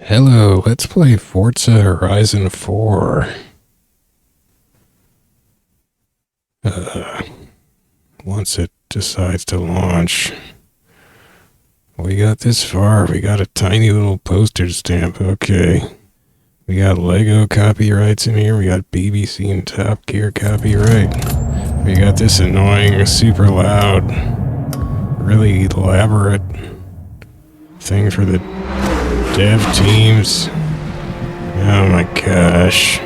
Hello, let's play Forza Horizon 4. Once it decides to launch. We got this far. We got a tiny little postage stamp. Okay. We got Lego copyrights in here. We got BBC and Top Gear copyright. We got this annoying, super loud, really elaborate thing for the dev teams. Oh my gosh.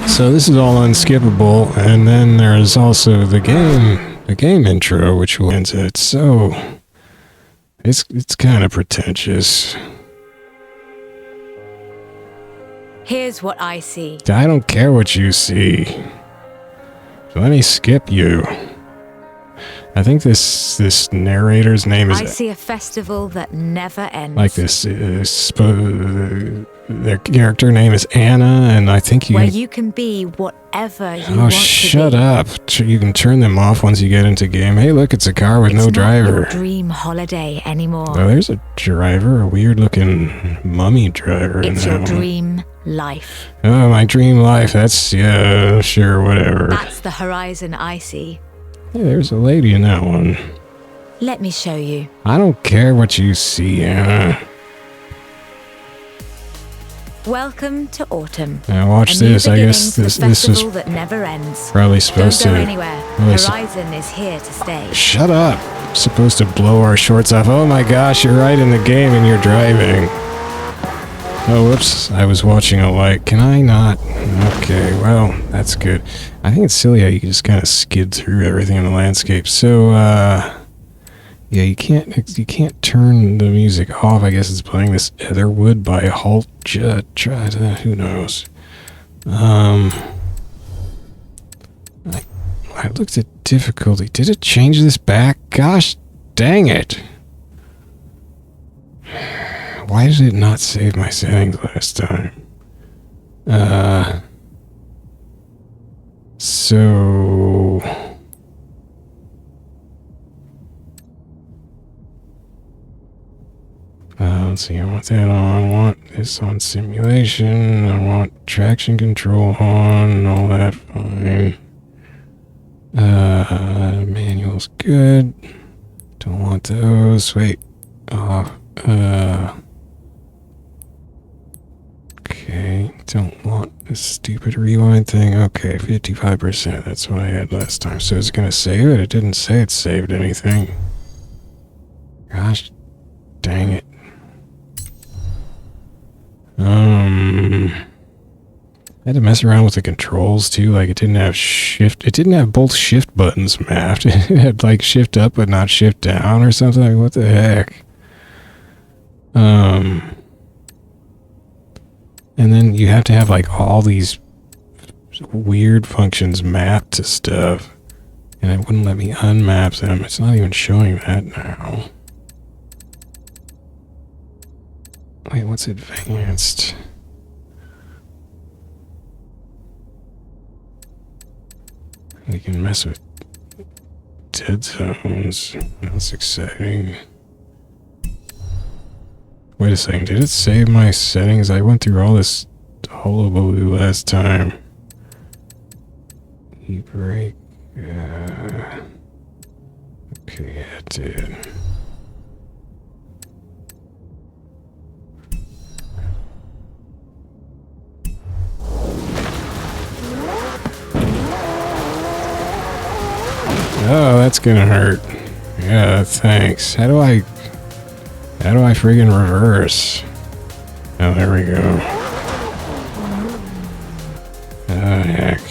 So this is all unskippable, and then there's also the game intro, which will end it. So it's kind of pretentious. Here's what I see. I don't care what you see. Let me skip you. I think this narrator's name is... I see a festival that never ends. Like this, their character name is Anna, and I think you... Where you can be whatever you want to be. Oh, shut up. You can turn them off once you get into game. Hey, look, it's a car with no driver. It's not your dream holiday anymore. Oh, there's a driver, a weird-looking mummy driver in It's that your one. dream life. Oh, my dream life. That's, yeah, sure, whatever. That's the horizon I see. Hey, there's a lady in that one. Let me show you. I don't care what you see, Anna. Welcome to autumn. Now watch this. I guess this is that never ends. probably supposed Don't go to... anywhere. really Horizon is here to stay. Shut up. Supposed to blow our shorts off. Oh my gosh, you're right in the game and you're driving. Oh, whoops. I was watching a light. Can I not? Okay, well, that's good. I think it's silly how you can just kind of skid through everything in the landscape. So, yeah, you can't turn the music off. I guess it's playing this Etherwood by Halt Judd. Who knows? I looked at difficulty. Did it change this back? Gosh dang it. Why did it not save my settings last time? So... let's see, I want that on, I want this on simulation, I want traction control on, and all that, fine. Manual's good. Don't want those, wait. Off, okay, don't want this stupid rewind thing. Okay, 55%, that's what I had last time. So it's gonna save it? It didn't say it saved anything. Gosh, dang it. I had to mess around with the controls too, like it didn't have both shift buttons mapped. It had like shift up but not shift down or something. Like, what the heck? And then you have to have like all these weird functions mapped to stuff. And it wouldn't let me unmap them. It's not even showing that now. Wait, what's advanced? We can mess with dead zones. That's exciting. Wait a second, did it save my settings? I went through all this hullabaloo last time. E-brake. Okay, yeah, it did. Oh, that's gonna hurt. Yeah, thanks. How do I friggin' reverse? Oh, there we go. Oh, heck.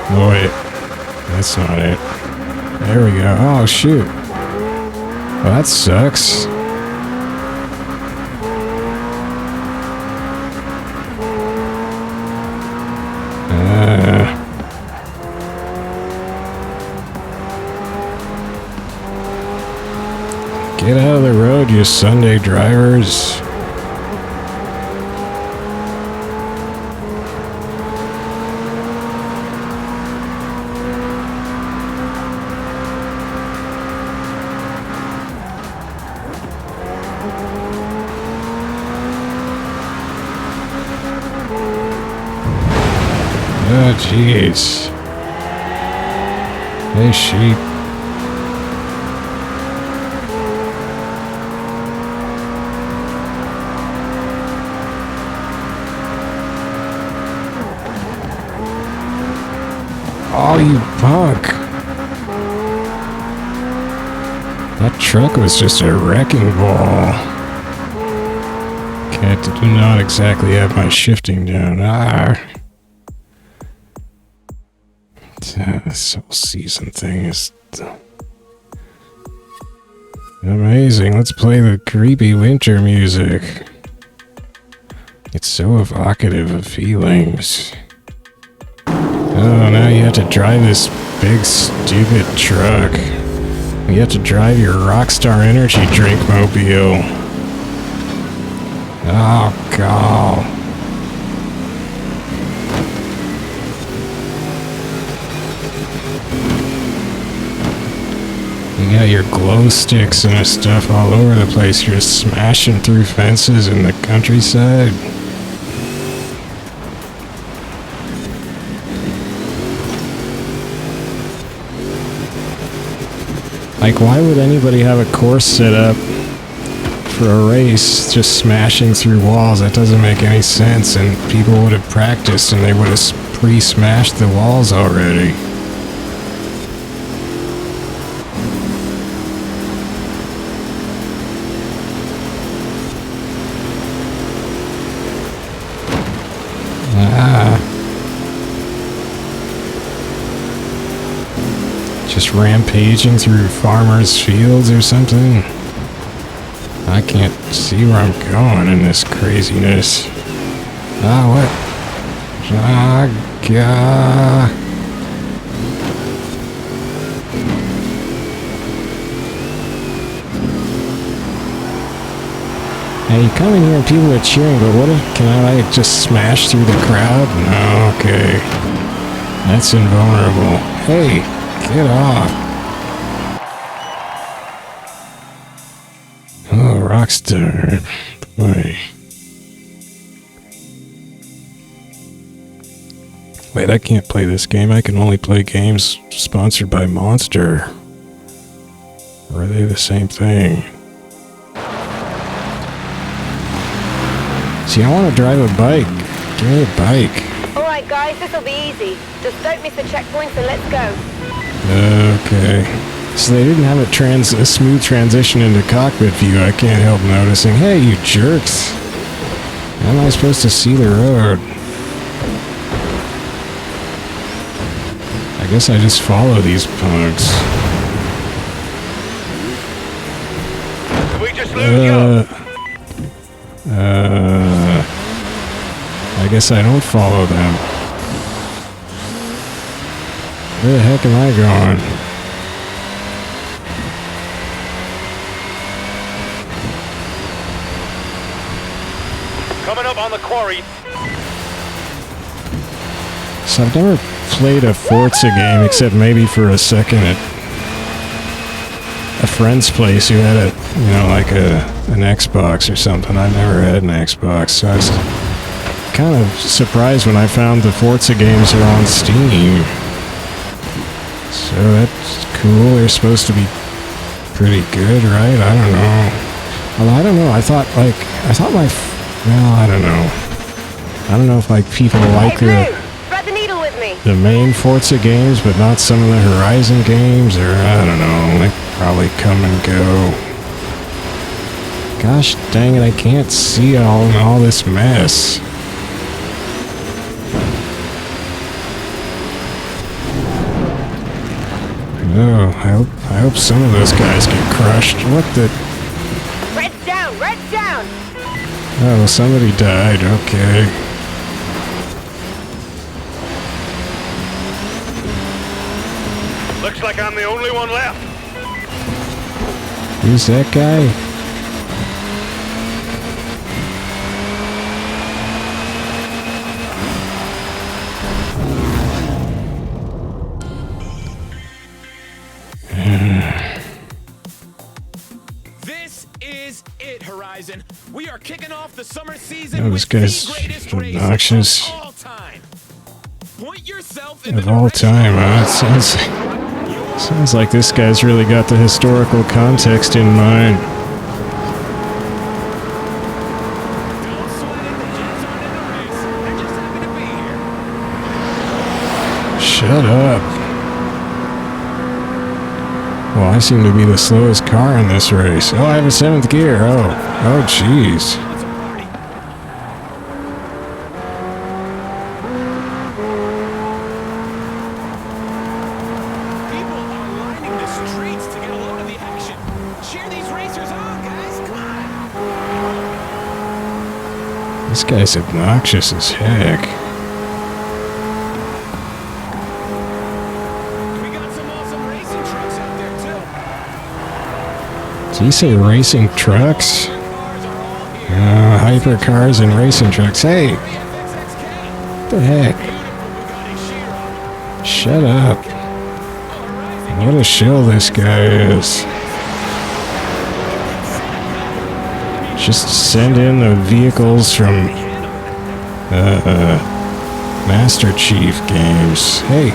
Oh, wait. That's not it. There we go. Oh, shoot. Well, that sucks. Get out of the road, you Sunday drivers. Oh, jeez. Hey, sheep. Oh, you punk. That truck was just a wrecking ball. Okay, I do not exactly have my shifting down. This whole season thing is amazing. Let's play the creepy winter music. It's so evocative of feelings. Oh, now you have to drive this big, stupid truck. You have to drive your Rockstar Energy drink mobile. Oh, God. You got your glow sticks and stuff all over the place. You're just smashing through fences in the countryside. Like, why would anybody have a course set up for a race just smashing through walls? That doesn't make any sense, and people would have practiced and they would have pre-smashed the walls already. Just rampaging through farmers' fields or something? I can't see where I'm going in this craziness. What? God. Hey, you come in here and people are cheering, but what if, can I like just smash through the crowd? No, okay. That's invulnerable. Hey, get off. Oh, Rockstar. Boy. Wait, I can't play this game. I can only play games sponsored by Monster. Or are they the same thing? See, I want to drive a bike. Give me a bike. Alright guys, this'll be easy. Just don't miss the checkpoints and let's go. Okay. So they didn't have a smooth transition into cockpit view. I can't help noticing. Hey, you jerks. How am I supposed to see the road? I guess I just follow these punks. Did we just lose you? I guess I don't follow them. Where the heck am I going? Coming up on the quarry. So I've never played a Forza game except maybe for a second at a friend's place who had like an Xbox or something. I never had an Xbox, so I was kind of surprised when I found the Forza games are on Steam. So that's cool. They're supposed to be pretty good, right? I don't know. Well, I don't know. I thought I don't know. I don't know if like people like Thread the needle with me. the main Forza games, but not some of the Horizon games, or I don't know. They probably come and go. Gosh dang it! I can't see all this mess. Oh, I hope some of those guys get crushed. What the? Red's down, red's down. Oh, somebody died. Okay. Looks like I'm the only one left. Who's that guy? This is it, Horizon. We are kicking off the summer season Oh, with this guy's the greatest race obnoxious. of all time. Point yourself in the of all direction time, huh? Sounds like this guy's really got the historical context in mind. Don't sweat it, the Jets aren't in the race. They're just happy to be here. Shut up. Well, I seem to be the slowest car in this race. Oh, I have a 7th gear. Oh, jeez. It's a party. People are lining the streets to get a load of the action. Cheer these racers on, guys. Come on. This guy's obnoxious as heck. We got some awesome racing trucks out there, too. Did he say racing trucks? Cars are all here. Hypercars and racing trucks. Hey, FXXK. what the heck? Beautiful Bugatti Chiron. Shut up. What a shill this guy is. Just send in the vehicles from Master Chief games. Hey.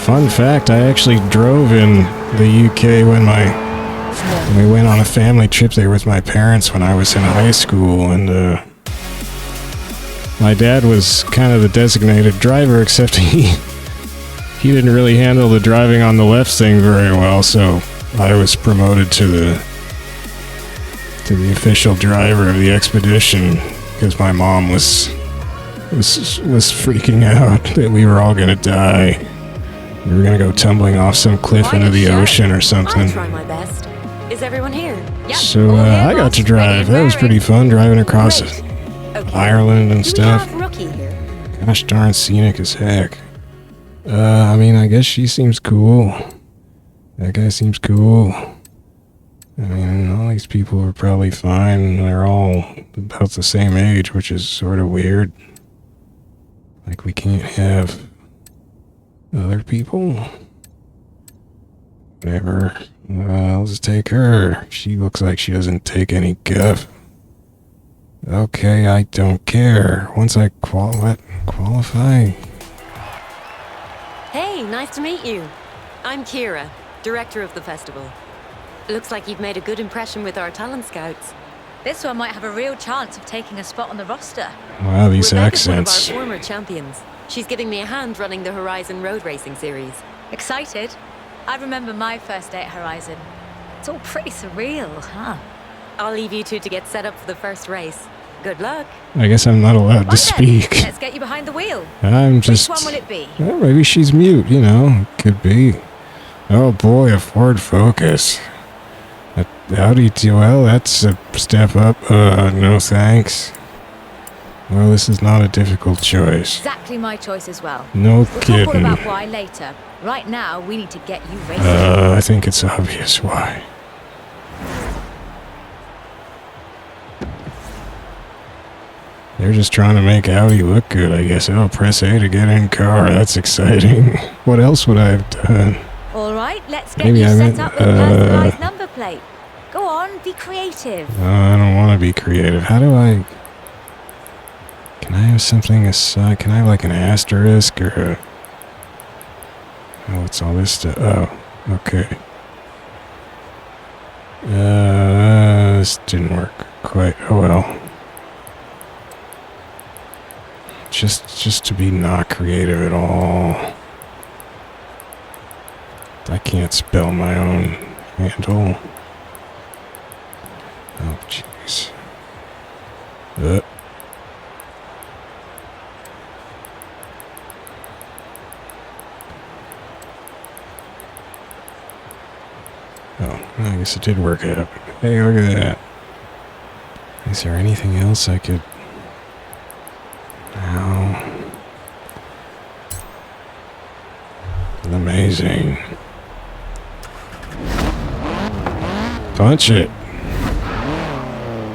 Fun fact, I actually drove in the UK when we went on a family trip there with my parents when I was in high school, and my dad was kind of the designated driver, except he didn't really handle the driving on the left thing very well, so I was promoted to the official driver of the expedition because my mom was freaking out that we were all gonna die. We were gonna go tumbling off some cliff into the ocean or something. I'll try my best. Is everyone here? Yep. So all here, I got boss. to drive. That was pretty fun, driving across Great. Okay. Ireland and Do we stuff. have Rookie here? Gosh darn scenic as heck. I mean, I guess she seems cool. That guy seems cool. I mean, all these people are probably fine. They're all about the same age, which is sort of weird. Like, we can't have other people. Whatever. I'll just take her. She looks like she doesn't take any guff. Okay, I don't care. Once I qualify. Hey, nice to meet you. I'm Kira, director of the festival. Looks like you've made a good impression with our talent scouts. This one might have a real chance of taking a spot on the roster. Wow, these Rebecca's accents. one of our former champions. She's giving me a hand running the Horizon road racing series. Excited? I remember my first day at Horizon. It's all pretty surreal, huh? I'll leave you two to get set up for the first race. Good luck. I guess I'm not allowed to Right then, speak. let's get you behind the wheel. I'm just... Which one will it be? Well, maybe she's mute, you know. Could be. Oh boy, a Ford Focus. How do you do? Well, that's a step up. No thanks. Well, this is not a difficult choice. Exactly my choice as well. No We'll talk all kidding. about why later. Right now, we need to get you racing. I think it's obvious why. They're just trying to make Audi look good, I guess. Oh, press A to get in car. That's exciting. What else would I have done? All right, let's get Maybe you I set meant, up with a personalized number plate. Go on, be creative. I don't want to be creative. How do I... Can I have something aside? Can I have like an asterisk or a... Oh, what's all this stuff? Oh, okay. This didn't work quite. Oh well. Just to be not creative at all. I can't spell my own handle. Oh, jeez. Oh, I guess it did work out. Hey, look at that. Is there anything else I could... Ow. Amazing. Punch it.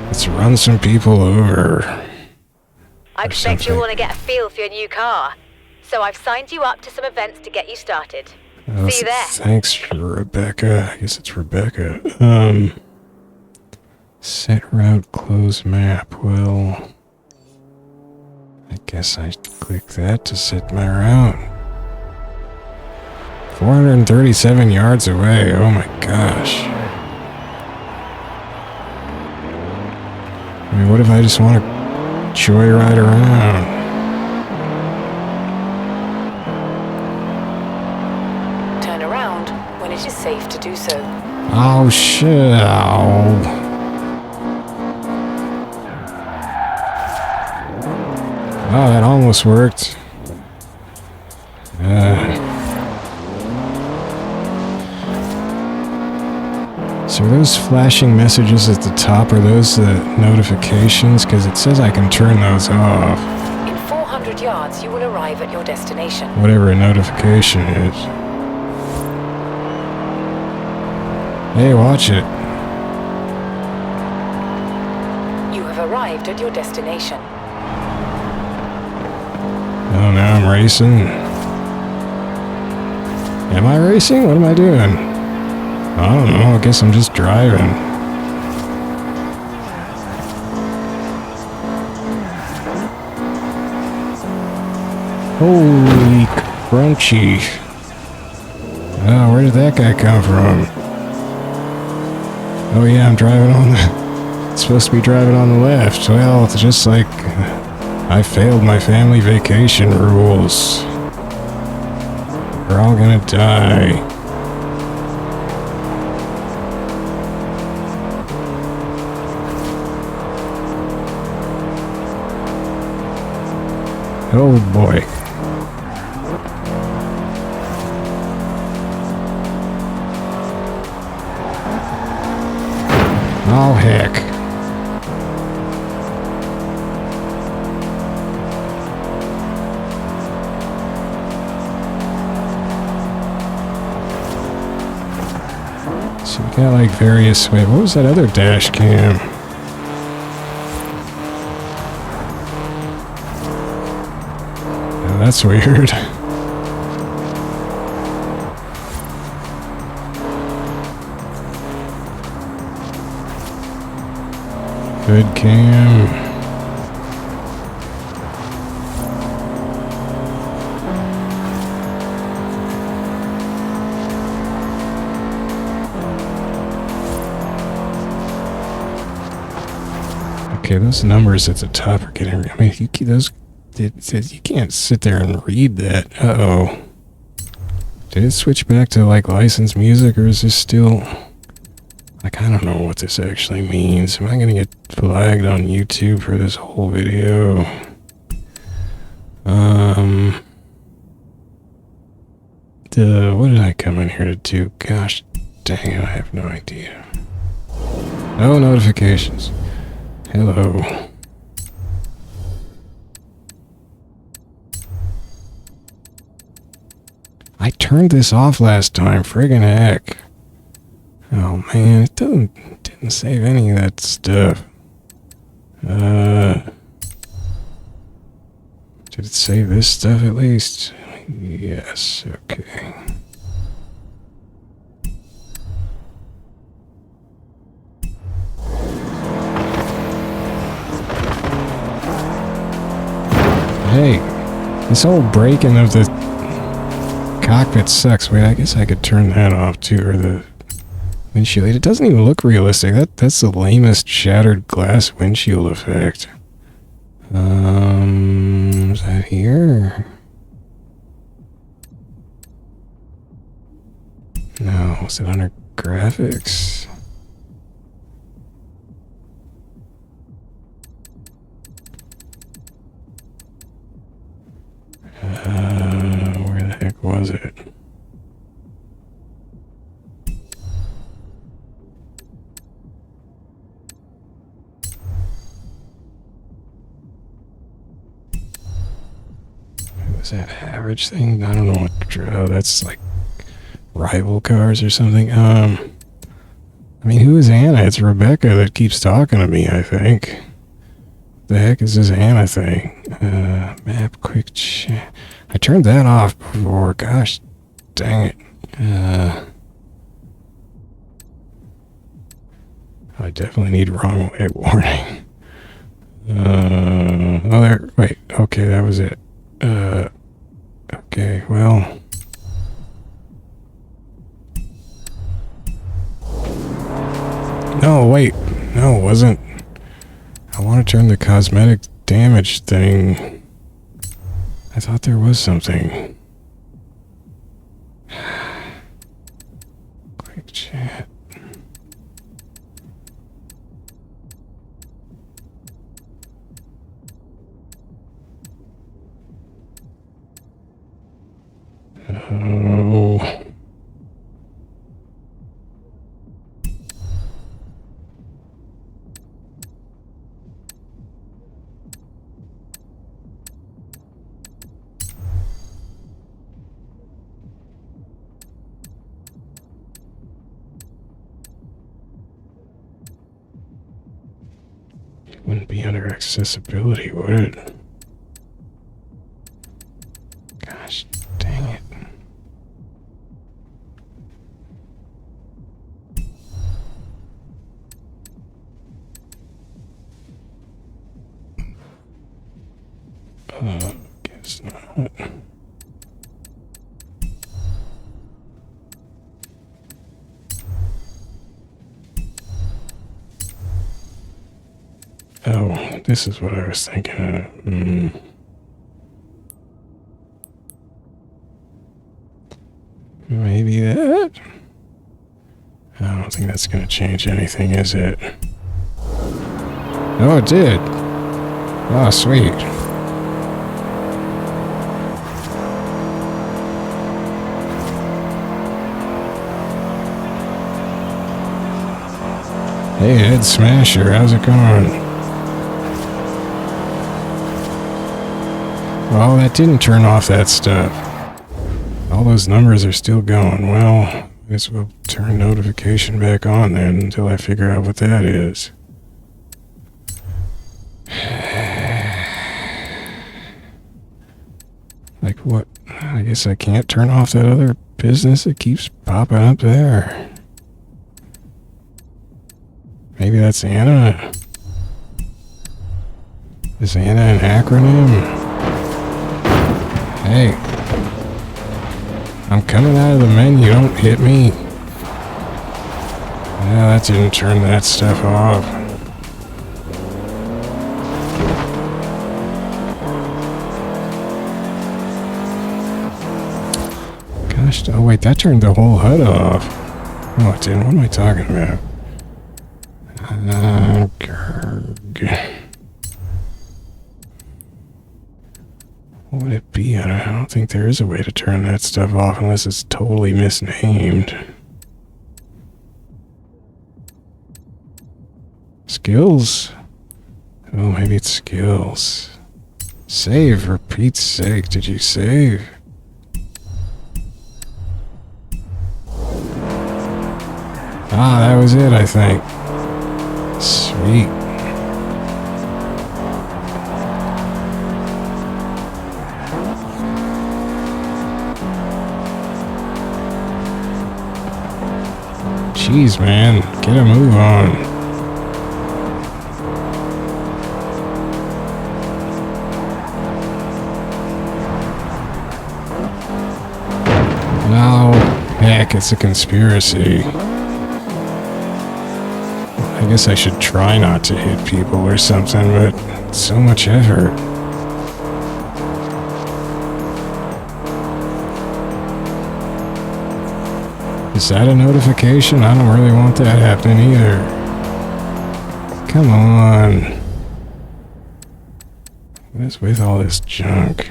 Let's run some people over. I expect you'll want to get a feel for your new car. So I've signed you up to some events to get you started. Oh, See you there. Thanks, Rebecca. I guess it's Rebecca. Set route, close map. Well, I Guess I click that to set my route. 437 yards away. Oh my gosh. I mean, what if I just want to joyride around? Turn around when it is safe to do so. Oh shit. Oh. Oh, that almost worked. So are those flashing messages at the top, are those the notifications? Because it says I can turn those off. In 400 yards, you will arrive at your destination. Whatever a notification is. Hey, watch it. You have arrived at your destination. Oh, now I'm racing. Am I racing? What am I doing? I don't know. I guess I'm just driving. Holy crunchy. Oh, where did that guy come from? Oh yeah, I'm driving on the... supposed to be driving on the left. Well, it's just like... I failed my family vacation rules. We're all gonna die. Oh boy. Oh heck. So we got like various... Wait, what was that other dash cam? Oh, that's weird. Good cam. Okay, those numbers at the top are getting... I mean, you can't sit there and read that. Uh-oh. Did it switch back to, like, licensed music, or is this still... Like, I don't know what this actually means. Am I gonna get flagged on YouTube for this whole video? What did I come in here to do? Gosh dang it, I have no idea. No notifications. Hello. I turned this off last time, friggin' heck. Oh man, it didn't save any of that stuff. Did it save this stuff at least? Yes, okay. Hey, this whole breaking of the cockpit sucks. Wait, I guess I could turn that off too, or the windshield. It doesn't even look realistic. That's the lamest shattered glass windshield effect. Is that here? No, was it under graphics? Where the heck was it? Was that average thing? I don't know what. Oh, that's like rival cars or something. I mean, who is Anna? It's Rebecca that keeps talking to me, I think. The heck is this Anna thing? Map quick chat. I turned that off before. Gosh dang it. I definitely need wrong way warning. Oh, there. Wait. Okay, that was it. Okay, well. No, wait. No, it wasn't. I want to turn the cosmetic damage thing. I thought there was something. Quick chat. Oh. It wouldn't be under accessibility, would it? Gosh, dang it. Guess not. Oh, this is what I was thinking of. Maybe that? I don't think that's going to change anything, is it? Oh, it did. Oh, sweet. Hey, Ed Smasher, how's it going? Well, that didn't turn off that stuff. All those numbers are still going. Well, I guess we'll turn notification back on then until I figure out what that is. Like what? I guess I can't turn off that other business that keeps popping up there. Maybe that's Anna. Is Anna an acronym? Hey. I'm coming out of the menu, don't hit me. Yeah, that didn't turn that stuff off. Gosh, oh wait, that turned the whole HUD off. Oh, it didn't. What am I talking about? What would it be? I don't think there is a way to turn that stuff off unless it's totally misnamed. Skills? Oh, maybe it's skills. Save, for Pete's sake. Did you save? Ah, that was it, I think. Sweet. Jeez, man. Get a move on. No. Heck, it's a conspiracy. I guess I should try not to hit people or something, but it's so much effort. Is that a notification? I don't really want that happening either. Come on. What is with all this junk?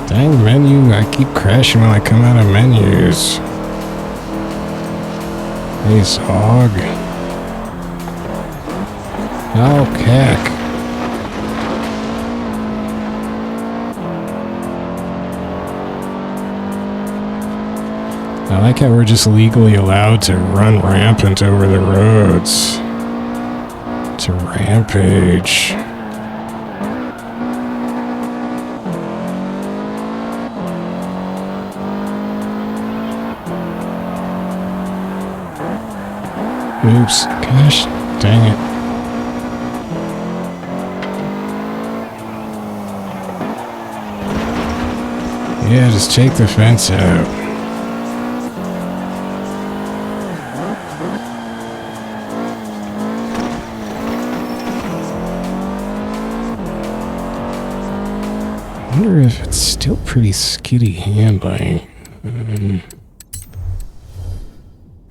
Dang menu, I keep crashing when I come out of menus. Hey, Zog. Oh, heck. I like how we're just legally allowed to run rampant over the roads. To rampage. Oops. Gosh, dang it. Yeah, just take the fence out. I wonder if it's still pretty skiddy handling.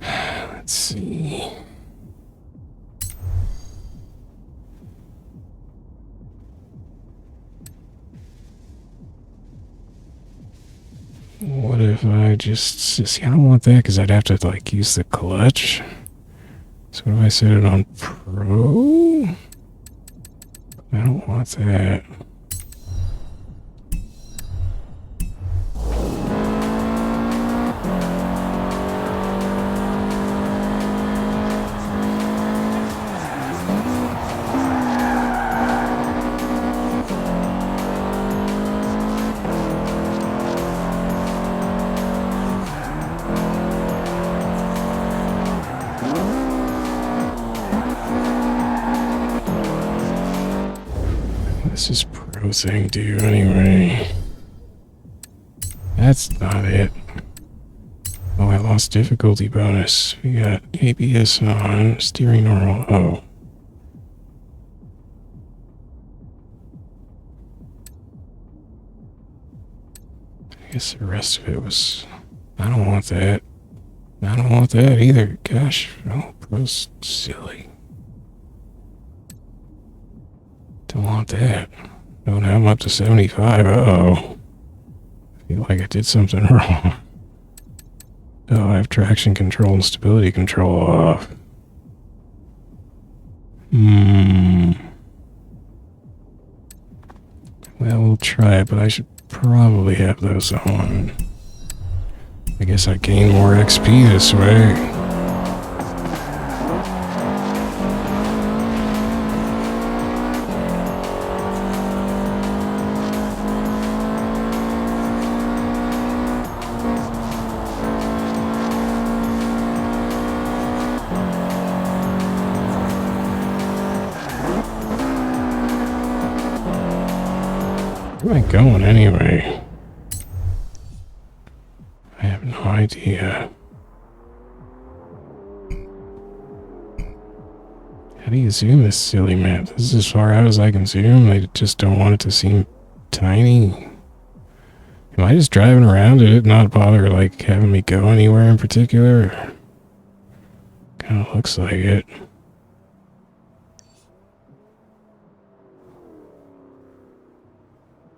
Let's see. What if I just... See, I don't want that because I'd have to, like, use the clutch. So what if I set it on Pro? I don't want that. This is Pro thing do anyway. That's not it. Oh, I lost difficulty bonus. We got ABS on, steering normal. Oh. I guess the rest of it was... I don't want that. I don't want that either. Gosh, oh, Pro's silly. Don't want that. No, now I'm up to 75. Uh-oh. I feel like I did something wrong. Oh, I have traction control and stability control off. Well, we'll try it, but I should probably have those on. I guess I gain more XP this way. Where am I going anyway? I have no idea. How do you zoom this silly map? This is as far out as I can zoom. I just don't want it to seem tiny. Am I just driving around? Did it not bother like having me go anywhere in particular? Kind of looks like it.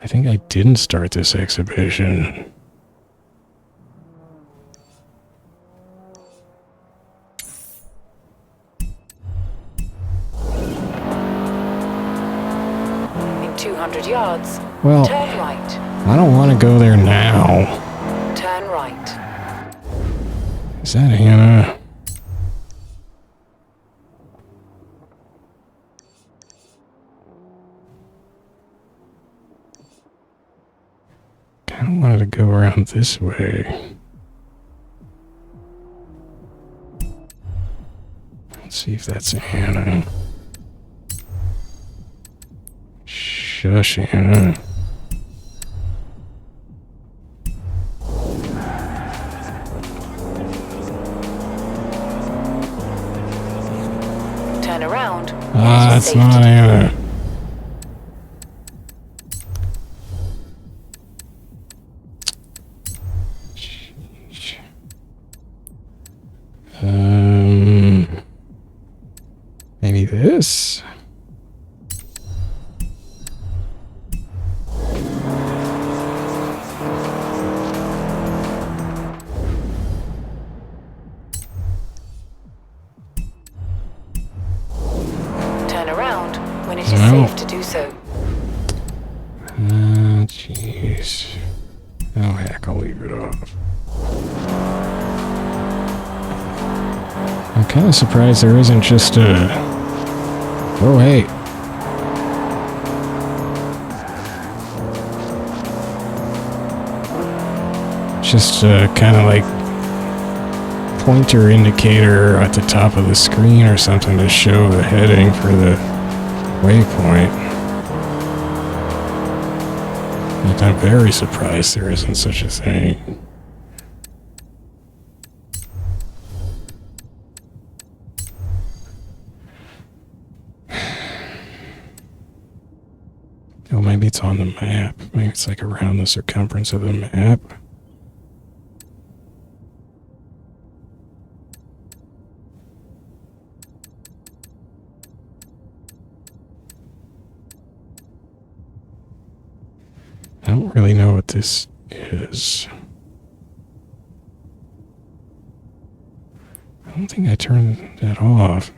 I think I didn't start this exhibition. In 200 yards, Well, turn right. I don't want to go there now. Turn right. Is that Hannah? I kind of wanted to go around this way. Let's see if that's Hannah. Shush, Hannah. Turn around. Ah, that's not Hannah. Maybe this? Turn around when it is safe to do so. Jeez. Oh, heck, I'll leave it off. I'm kind of surprised there isn't just a... Oh, hey. Just kind of like pointer indicator at the top of the screen or something to show the heading for the waypoint. But I'm very surprised there isn't such a thing. Oh, maybe it's on the map. Maybe it's like around the circumference of the map. I don't really know what this is. I don't think I turned that off.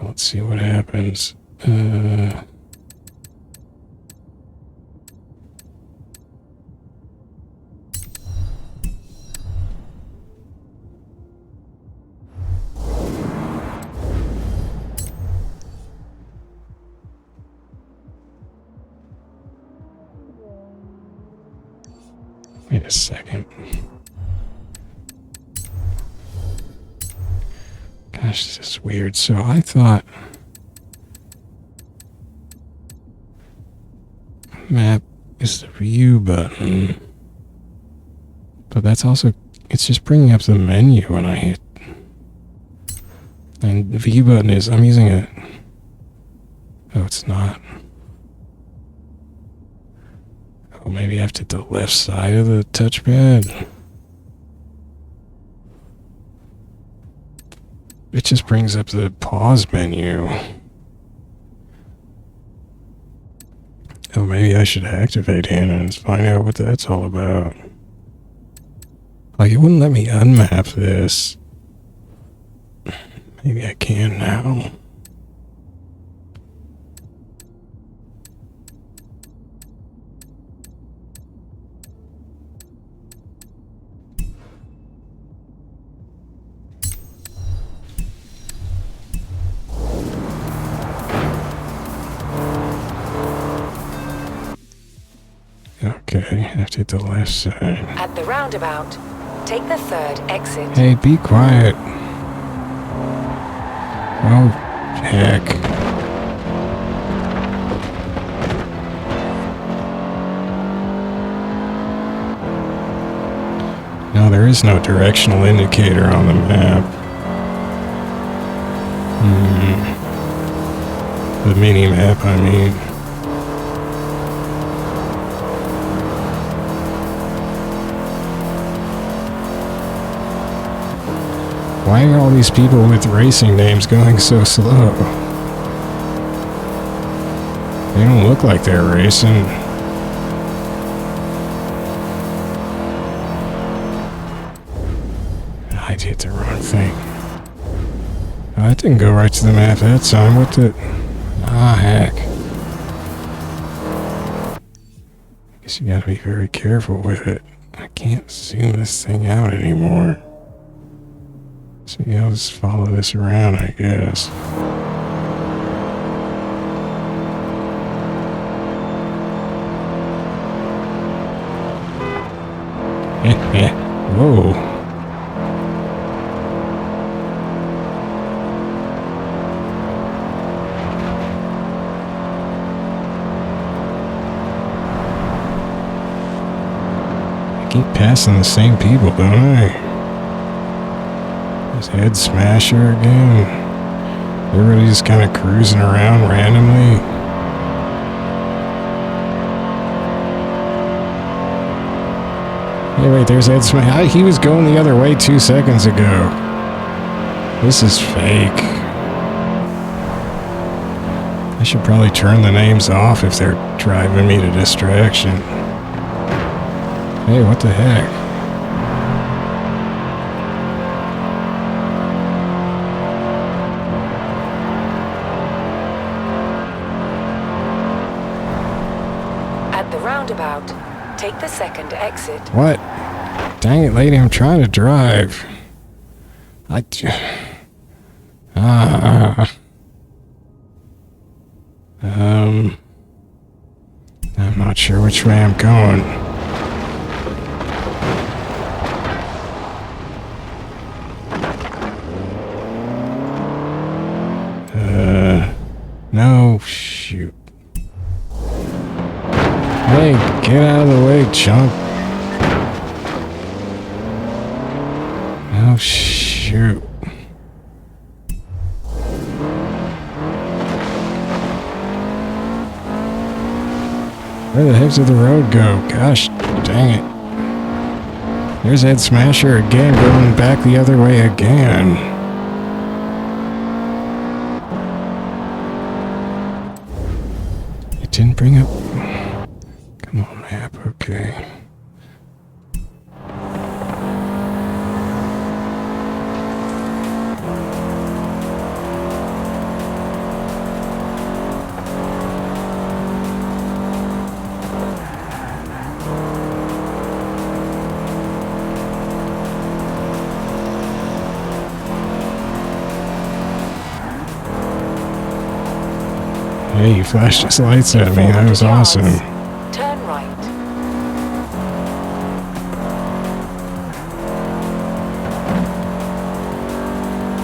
Let's see what happens. Wait a second. Gosh, this is weird. So I thought map is the view button, but that's also, it's just bringing up the menu when I hit, and the view button is, I'm using it. Oh, it's not. Oh, maybe I have to hit the left side of the touchpad. It just brings up the pause menu. Oh, maybe I should activate Hannah and find out what that's all about. Like, it wouldn't let me unmap this. Maybe I can now. Okay, I have to hit the left side. At the roundabout, take the third exit. Hey, be quiet. Oh, heck. No, there is no directional indicator on the map. The mini-map, I mean. Why are all these people with racing names going so slow? They don't look like they're racing. I did the wrong thing. I didn't go right to the map that time. What the... Ah, heck. I guess you gotta be very careful with it. I can't zoom this thing out anymore. So yeah, I'll just follow this around, I guess. Whoa. I keep passing the same people, don't I? This head smasher again. Everybody just kind of cruising around randomly. Hey, wait, there's Ed Smasher. He was going the other way 2 seconds ago. This is fake. I should probably turn the names off if they're driving me to distraction. Hey, what the heck? Roundabout, take the second exit. What? Dang it, lady, I'm trying to drive. I'm not sure which way I'm going. Oh, shoot. Hey, get out of the way, chump. Oh, shoot. Where the heck did the road go? Gosh, dang it. There's that smasher again, going back the other way again. It didn't bring up... Come on, map, okay. Hey, you flashed his lights at me. That was awesome. Turn right.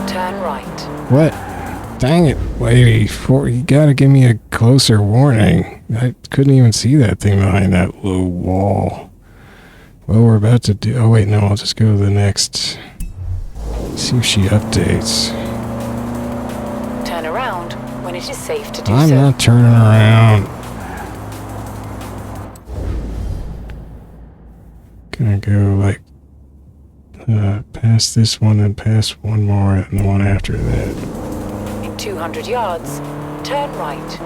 Turn right. What? Dang it, lady. You gotta give me a closer warning. I couldn't even see that thing behind that low wall. Well, we're about to do... Oh, wait, no. I'll just go to the next... See if she updates. Turn around when it is safe to do I'm so. not turning around. Gonna go like past this one and past one more and the one after that. In 200 yards, turn right.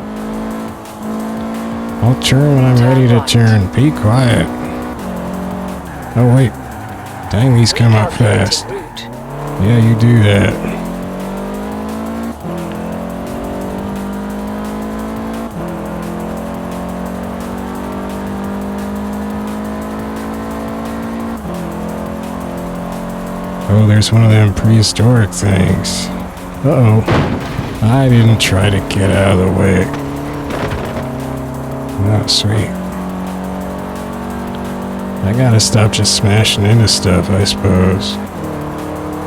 I'll turn when I'm ready to turn. Be quiet. Oh wait. Dang, these come up fast. Route. Yeah, you do that. Oh, there's one of them prehistoric things. Uh-oh. I didn't try to get out of the way. Oh, sweet. I gotta stop just smashing into stuff, I suppose.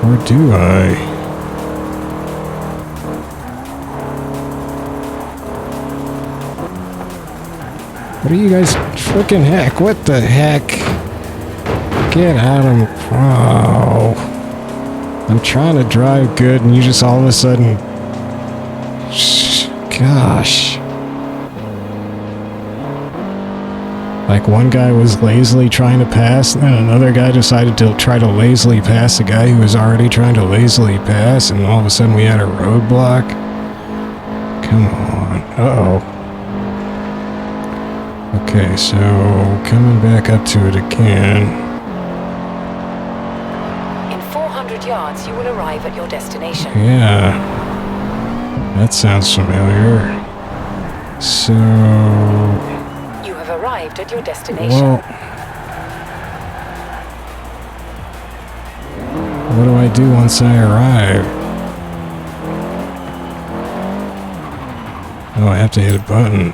Or do I? What are you guys... Frickin' heck, what the heck? Get out of... Oh... I'm trying to drive good and you just all of a sudden... Gosh. Like one guy was lazily trying to pass and then another guy decided to try to lazily pass a guy who was already trying to lazily pass and all of a sudden we had a roadblock. Come on. Uh-oh. Okay, so coming back up to it again. 400 yards, you will arrive at your destination. Yeah. That sounds familiar. So... You have arrived at your destination. Well... What do I do once I arrive? Oh, I have to hit a button.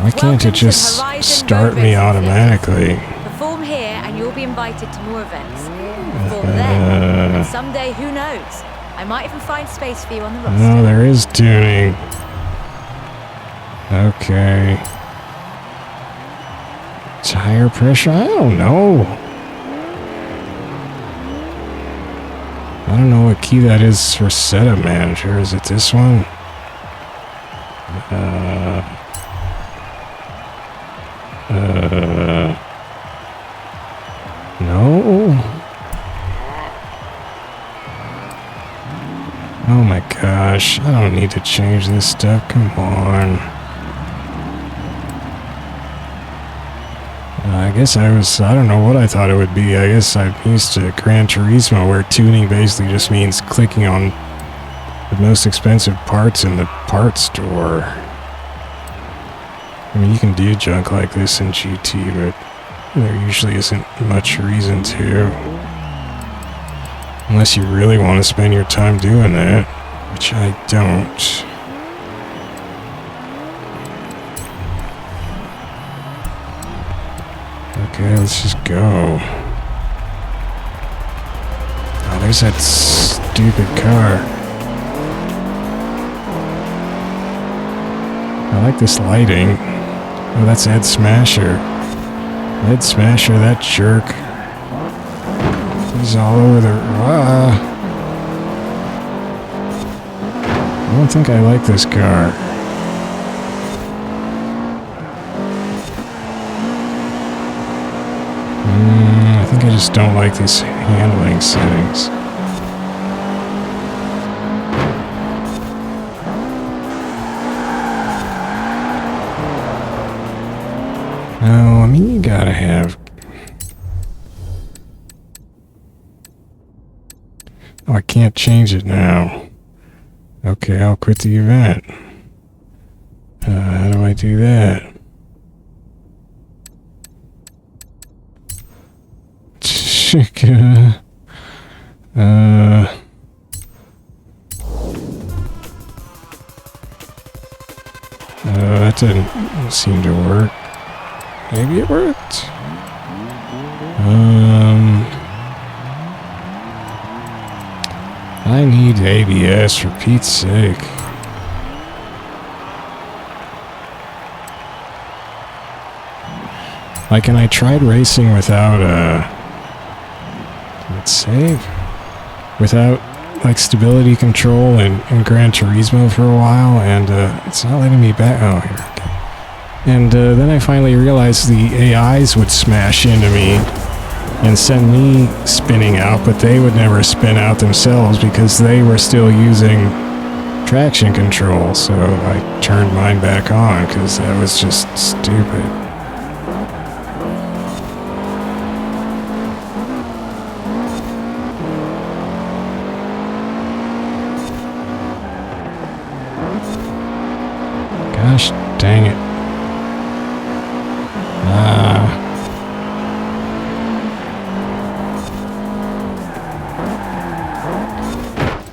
Why can't it just start me automatically? Perform here and you'll be invited to more events. Perform there, and someday, who knows? I might even find space for you on the roster. Oh, there is tuning. Okay. Tire pressure? I don't know. I don't know what key that is for setup manager. Is it this one? No. Oh my gosh, I don't need to change this stuff, come on. I guess I don't know what I thought it would be. I guess I'm used to Gran Turismo where tuning basically just means clicking on the most expensive parts in the parts store. I mean, you can do junk like this in GT, but there usually isn't much reason to. Unless you really want to spend your time doing that, which I don't. Okay, let's just go. There's that stupid car. I like this lighting. Oh, that's Ed Smasher. Ed Smasher, that jerk. He's all over the... I don't think I like this car. I think I just don't like these handling settings. No, I mean, you gotta have... Oh, I can't change it now. Okay, I'll quit the event. How do I do that? That didn't seem to work. Maybe it worked. I need ABS for Pete's sake. Like, and I tried racing without, let's save? Without, like, stability control in Gran Turismo for a while, and, it's not letting me back. Oh, here, okay. And, then I finally realized the AIs would smash into me and send me spinning out, but they would never spin out themselves because they were still using traction control, so I turned mine back on because that was just stupid. Gosh dang it.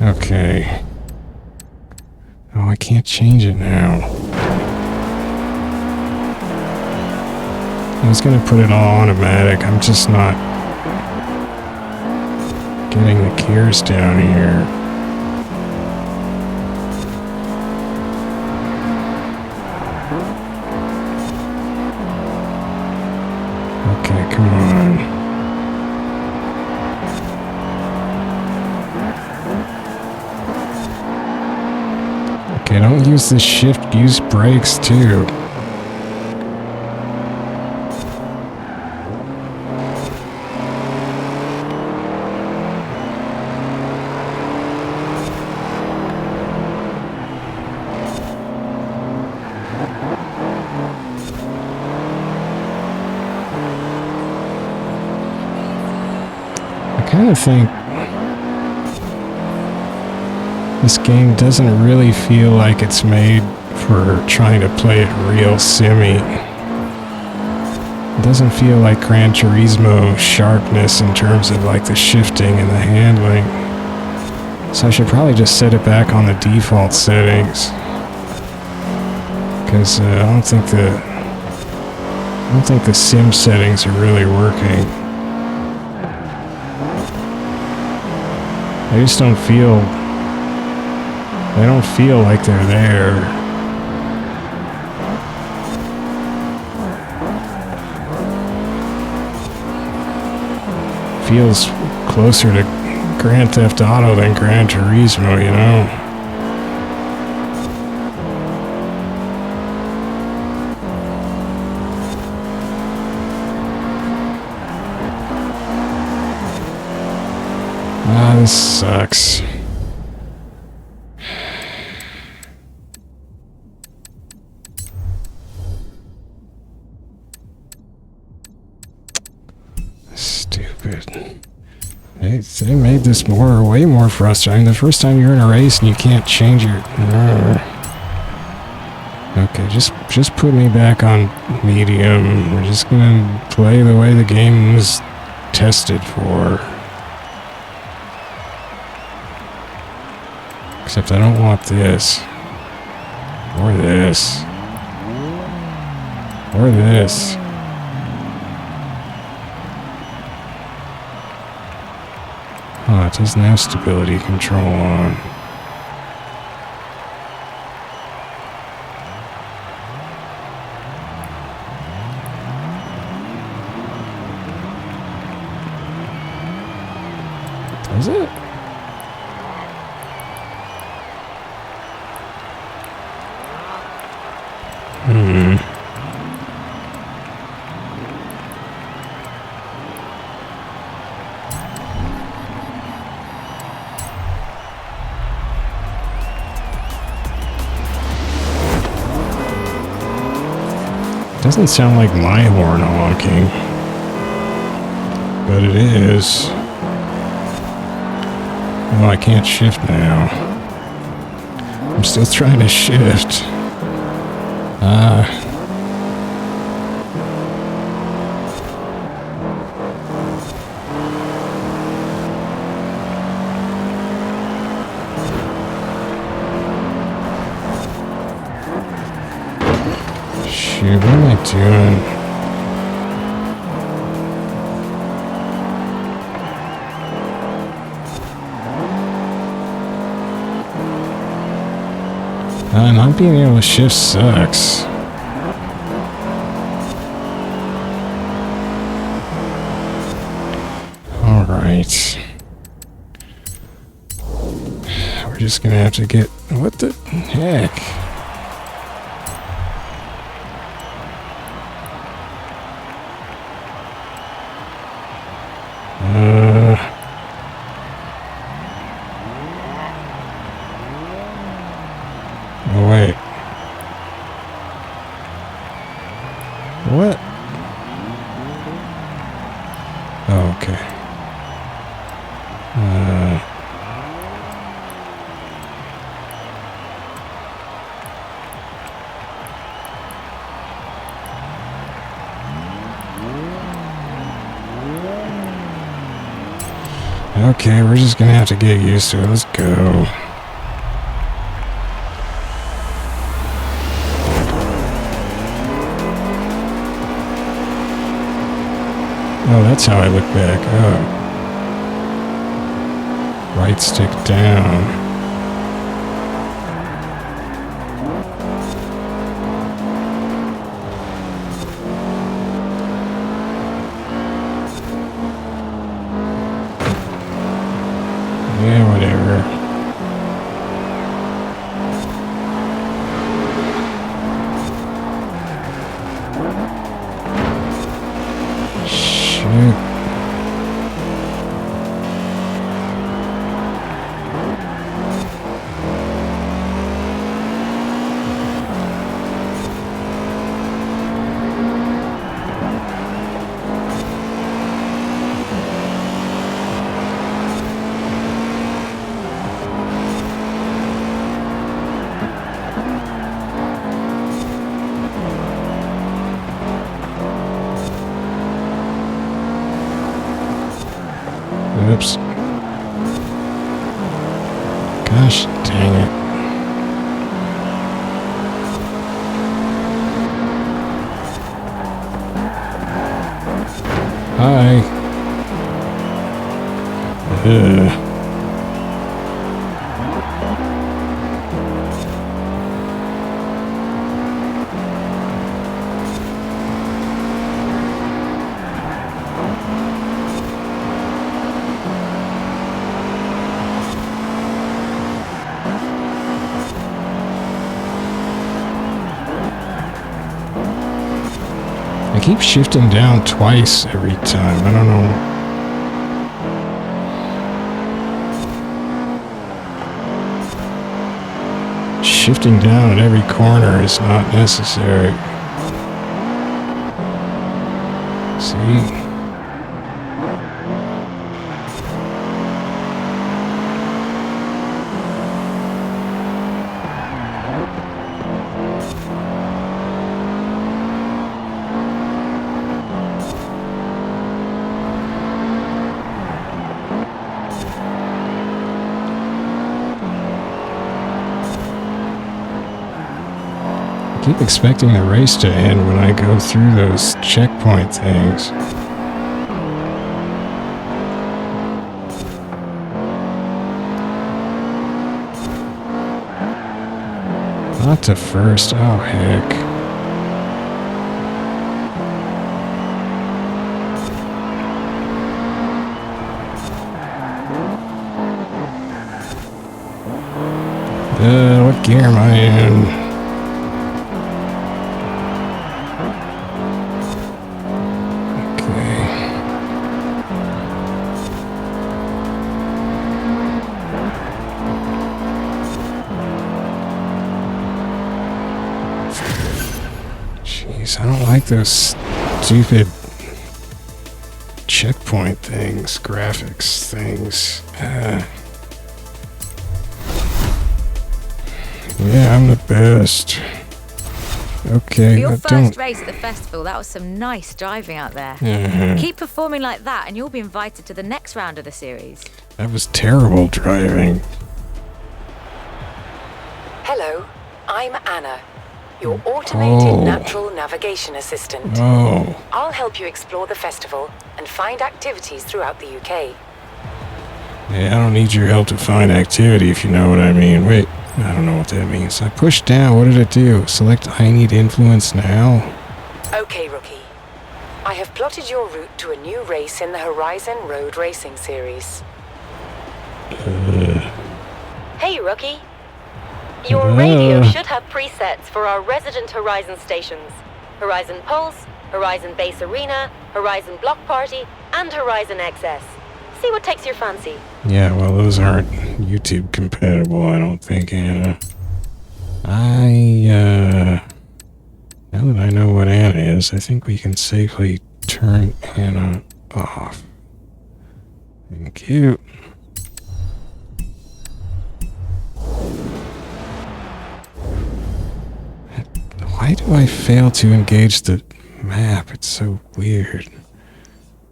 Okay. Oh, I can't change it now. I was gonna put it all automatic. I'm just not getting the gears down here. Okay, come on. Okay, don't use the shift, use brakes too. I kind of think this game doesn't really feel like it's made for trying to play it real simmy. It doesn't feel like Gran Turismo sharpness in terms of like the shifting and the handling. So I should probably just set it back on the default settings. Because I don't think the sim settings are really working. I just don't feel... They don't feel like they're there. Feels closer to Grand Theft Auto than Gran Turismo, you know? Ah, this sucks. They made this way more frustrating. The first time you're in a race and you can't change your... Okay, just put me back on medium. We're just gonna play the way the game was tested for. Except I don't want this. Or this. Or this. Oh, it doesn't have stability control on. Does it? Doesn't sound like my horn honking, but it is. Oh, I can't shift now. I'm still trying to shift. Shoot, what am I doing? Not being able to shift sucks. Alright. We're just gonna have to get... What the heck? Oh, wait. What? Oh, okay. Okay, we're just gonna have to get used to it. Let's go. Oh, that's how I look back. Oh. Right stick down. Yeah, whatever. Shoot. Oops. Gosh dang it. Hi. Ugh. I keep shifting down twice every time. I don't know. Shifting down at every corner is not necessary. See? I keep expecting the race to end when I go through those checkpoint things. Not to first. Oh, heck. What gear am I in? Okay. Jeez, I don't like those stupid checkpoint things, graphics things. Yeah, I'm the best. Okay, For your I first don't... race at the festival, that was some nice driving out there. Keep performing like that and you'll be invited to the next round of the series. That was terrible driving. Hello, I'm Anna, your automated Oh. natural navigation assistant. Oh. I'll help you explore the festival and find activities throughout the UK. Yeah, I don't need your help to find activity, if you know what I mean. Wait, I don't know what that means. I pushed down. What did it do? Select I need influence now? Okay, rookie. I have plotted your route to a new race in the Horizon Road Racing Series. Hey, rookie. Your radio should have presets for our resident Horizon stations. Horizon Pulse, Horizon Base Arena, Horizon Block Party, and Horizon XS. See what takes your fancy. Yeah, well, those aren't YouTube compatible, I don't think, Anna. Now that I know what Anna is, I think we can safely turn Anna off. Thank you. Why do I fail to engage the map? It's so weird.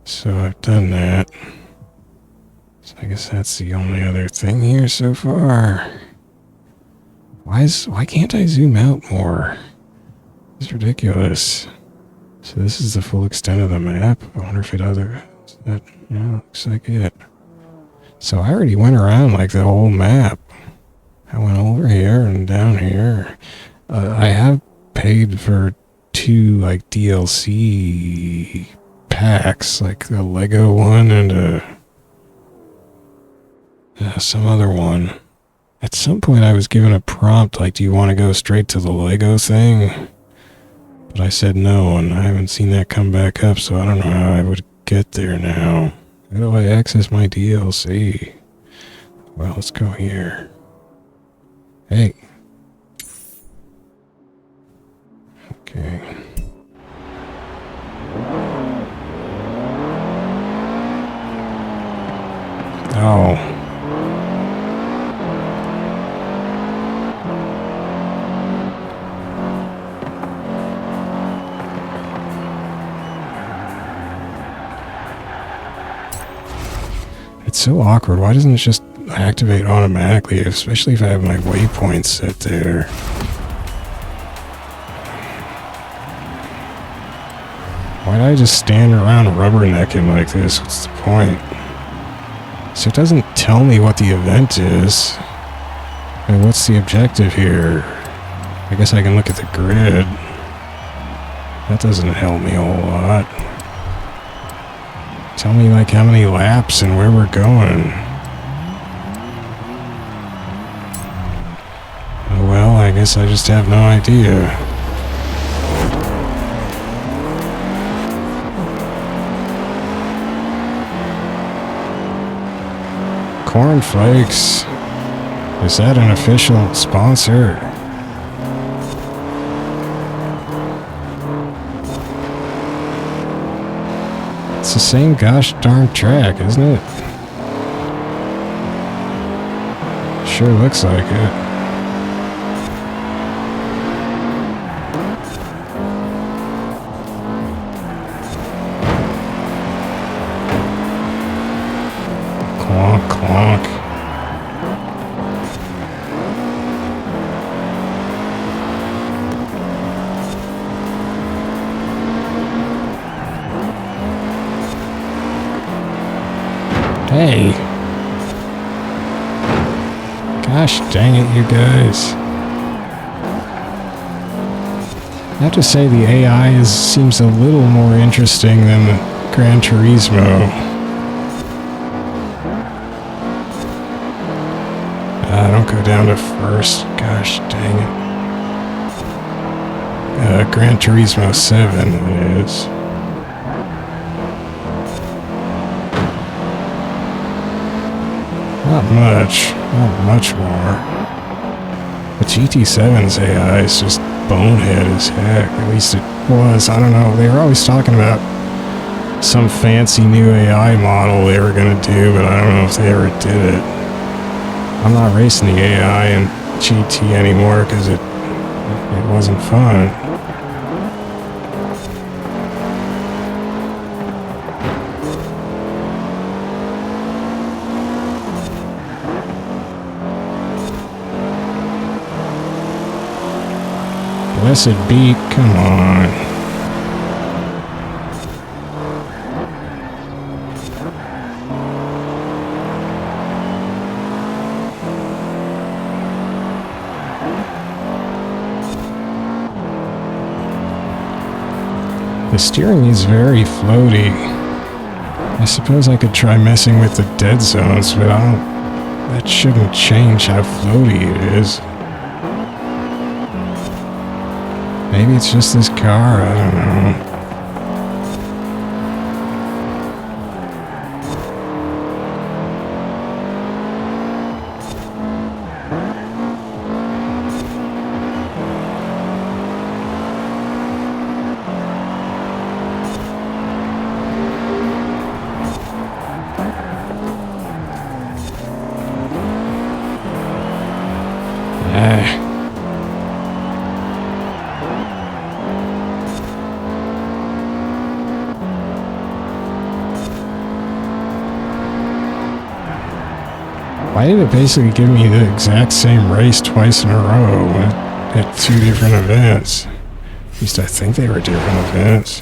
So I've done that. So I guess that's the only other thing here so far. Why can't I zoom out more? It's ridiculous. So this is the full extent of the map. I wonder if it looks like it. So I already went around like the whole map. I went over here and down here. I have paid for 2 like DLC packs, like the Lego one and some other one. At some point I was given a prompt like, do you want to go straight to the Lego thing? But I said no, and I haven't seen that come back up, so I don't know how I would get there now. How do I access my DLC? Well, let's go here. Hey. Okay. Oh. It's so awkward. Why doesn't it just activate automatically, especially if I have my waypoints set there? Why do I just stand around rubbernecking like this? What's the point? So it doesn't tell me what the event is. And what's the objective here? I guess I can look at the grid. That doesn't help me a whole lot. Tell me like how many laps and where we're going. Oh well, I guess I just have no idea. Cornflakes. Is that an official sponsor? It's the same gosh darn track, isn't it? Sure looks like it. Clonk, clonk. Hey. Gosh dang it, you guys. I have to say the AI seems a little more interesting than the Gran Turismo. Don't go down to first. Gosh dang it. Gran Turismo 7 it is. Not much more. But GT7's AI is just bonehead as heck. At least it was. I don't know. They were always talking about some fancy new AI model they were going to do, but I don't know if they ever did it. I'm not racing the AI in GT anymore because it wasn't fun. Blessed beat, come on. The steering is very floaty. I suppose I could try messing with the dead zones, but that shouldn't change how floaty it is. Maybe it's just this car, I don't know. Why did it basically give me the exact same race twice in a row at two different events? At least I think they were different events.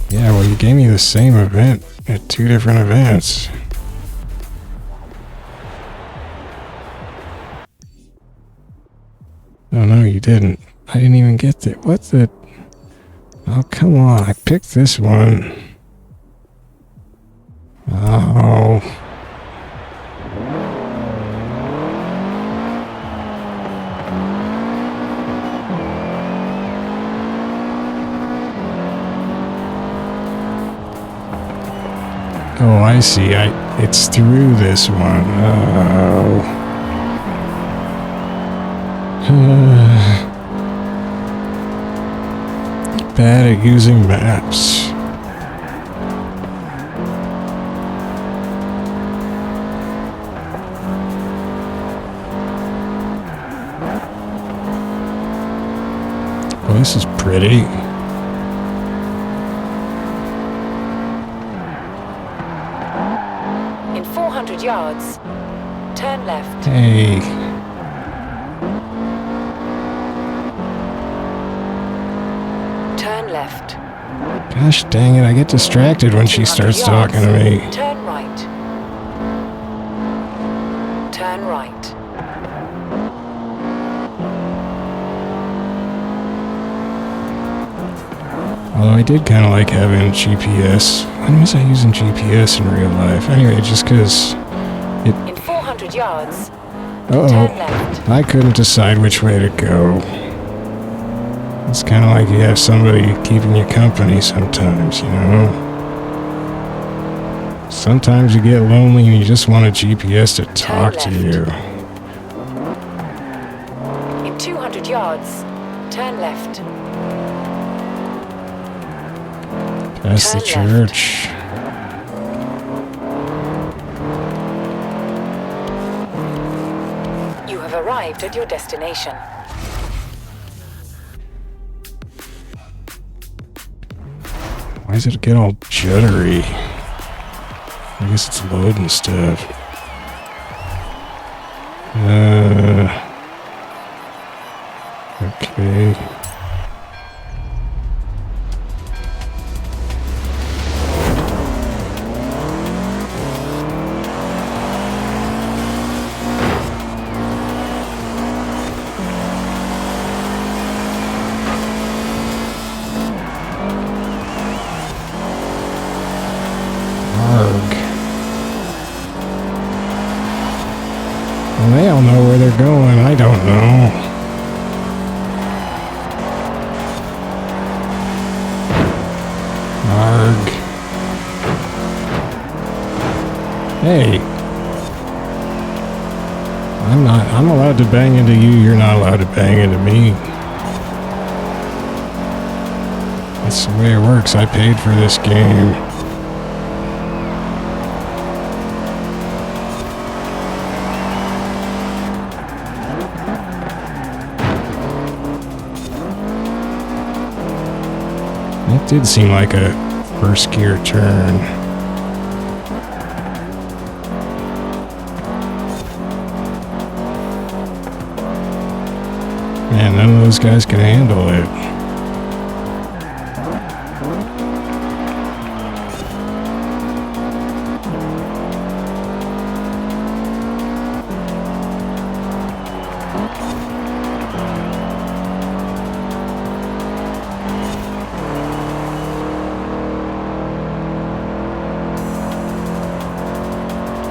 Yeah, well, you gave me the same event at two different events. Oh, no, you didn't. I didn't even get there. What the... Oh, come on. I picked this one. Oh. Oh, I see. It's through this one. Oh. Bad at using maps. Oh, this is pretty. In 400 yards, turn left. Hey. Turn left. Gosh dang it, I get distracted when she starts talking to me. Turn right. Turn right. Although I did kind of like having GPS. When was I using GPS in real life? Anyway, just because it... In 400 yards, Uh-oh. turn left. I couldn't decide which way to go. It's kind of like you have somebody keeping you company sometimes, you know? Sometimes you get lonely and you just want a GPS to talk to you. In 200 yards, turn left. Past the Turn left. church. You have arrived at your destination. Why does it get all jittery? I guess it's loading stuff. Okay. And they all know where they're going. I don't know. Arg. Hey. I'm allowed to bang into you. You're not allowed to bang into me. That's the way it works. I paid for this game. It did seem like a first gear turn. Man, none of those guys can handle it.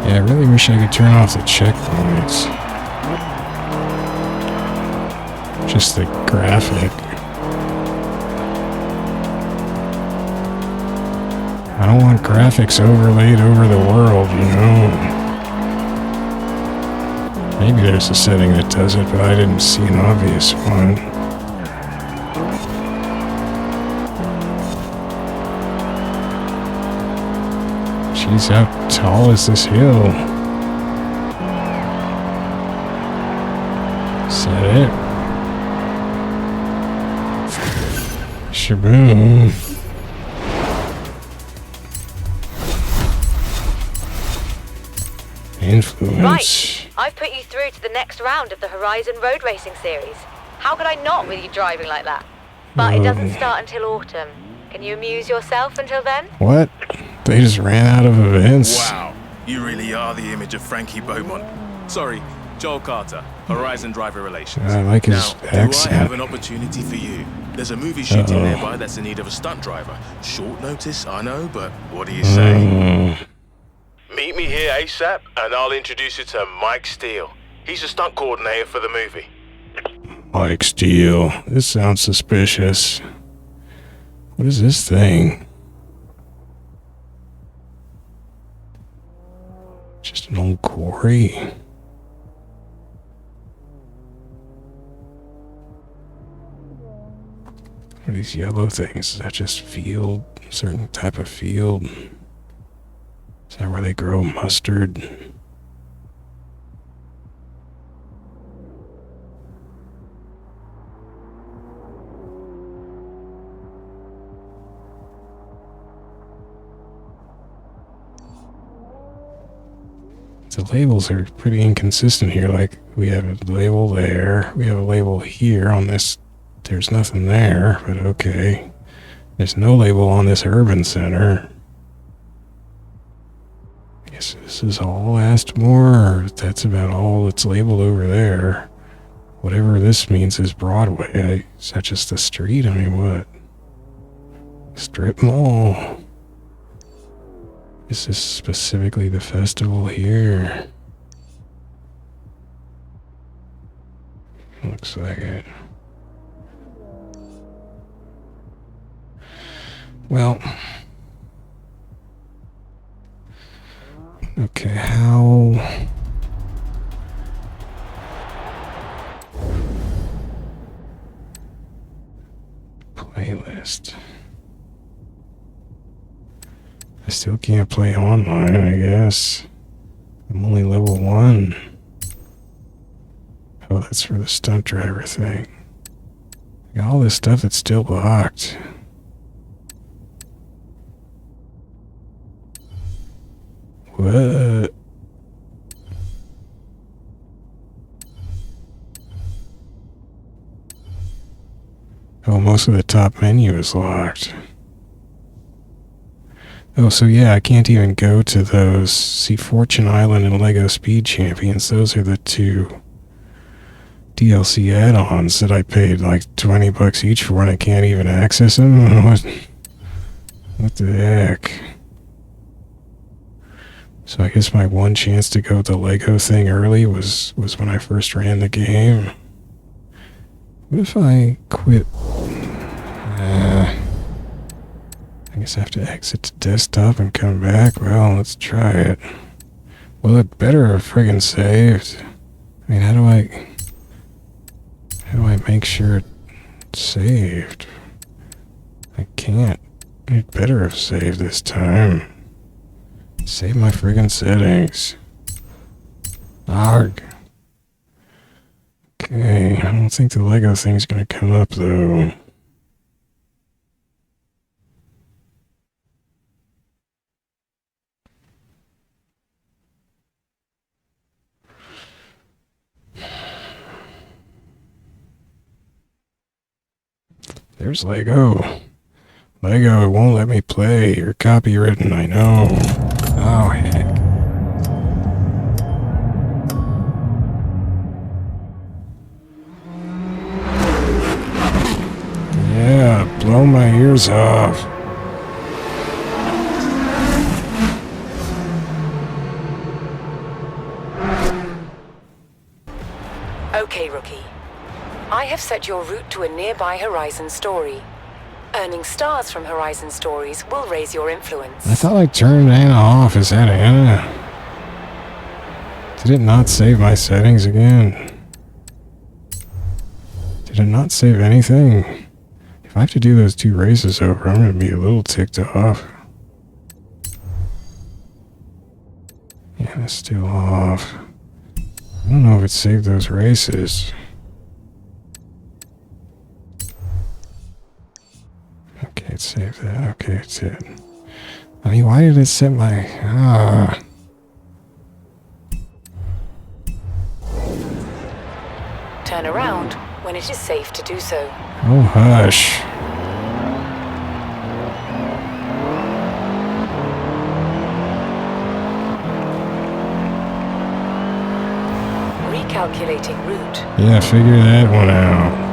Yeah, I really wish I could turn off the checkpoints. Just the graphic. I don't want graphics overlaid over the world, you know. Maybe there's a setting that does it, but I didn't see an obvious one. Jeez, how tall is this hill? Is that it? Shaboom. Influence. Right, I've put you through to the next round of the Horizon Road Racing Series. How could I not with you driving like that? But it doesn't start until autumn. Can you amuse yourself until then? What? They just ran out of events. Wow, you really are the image of Frankie Beaumont. Sorry, Joel Carter, Horizon Driver Relations. I like his now, accent. Do I have an opportunity for you? There's a movie shooting nearby that's in need of a stunt driver. Short notice, I know, but what do you say? Meet me here ASAP, and I'll introduce you to Mike Steele. He's a stunt coordinator for the movie. Mike Steele. This sounds suspicious. What is this thing? Just an old quarry. What are these yellow things? Is that just field? Certain type of field? Is that where they grow mustard? The labels are pretty inconsistent here. Like, we have a label there. We have a label here on this. There's nothing there, but okay. There's no label on this urban center. I guess this is all Astmore, or that's about all that's labeled over there. Whatever this means is Broadway. Is that just the street? I mean, what? Strip mall. Is this specifically the festival here? Looks like it. Well. Okay, how... Playlist. I still can't play online, I guess. I'm only level 1. Oh, that's for the stunt driver thing. I got all this stuff that's still locked. What? Oh, most of the top menu is locked. Oh, so yeah, I can't even go to those. See, Fortune Island and Lego Speed Champions, those are the two DLC add-ons that I paid like $20 each for, and I can't even access them? What the heck? So I guess my one chance to go the Lego thing early was when I first ran the game. What if I quit? I guess I have to exit to desktop and come back. Well, let's try it. Well, it better have friggin' saved. I mean, how do I make sure it's saved? I can't. It better have saved this time. Save my friggin' settings. Arg. Okay, I don't think the Lego thing's gonna come up though. There's Lego. Lego, it won't let me play. You're copywritten, I know. Oh, heck. Yeah, blow my ears off. Okay, Rookie. I have set your route to a nearby Horizon story. Earning stars from Horizon stories will raise your influence. I thought I turned Anna off. Is that Anna? Did it not save my settings again? Did it not save anything? If I have to do those 2 races over, I'm going to be a little ticked off. Yeah, it's still off. I don't know if it saved those races. Okay, it saved that. Okay, it's it. I mean, why did it set my... Turn around when it is safe to do so. Oh, hush. Recalculating route. Yeah, figure that one out.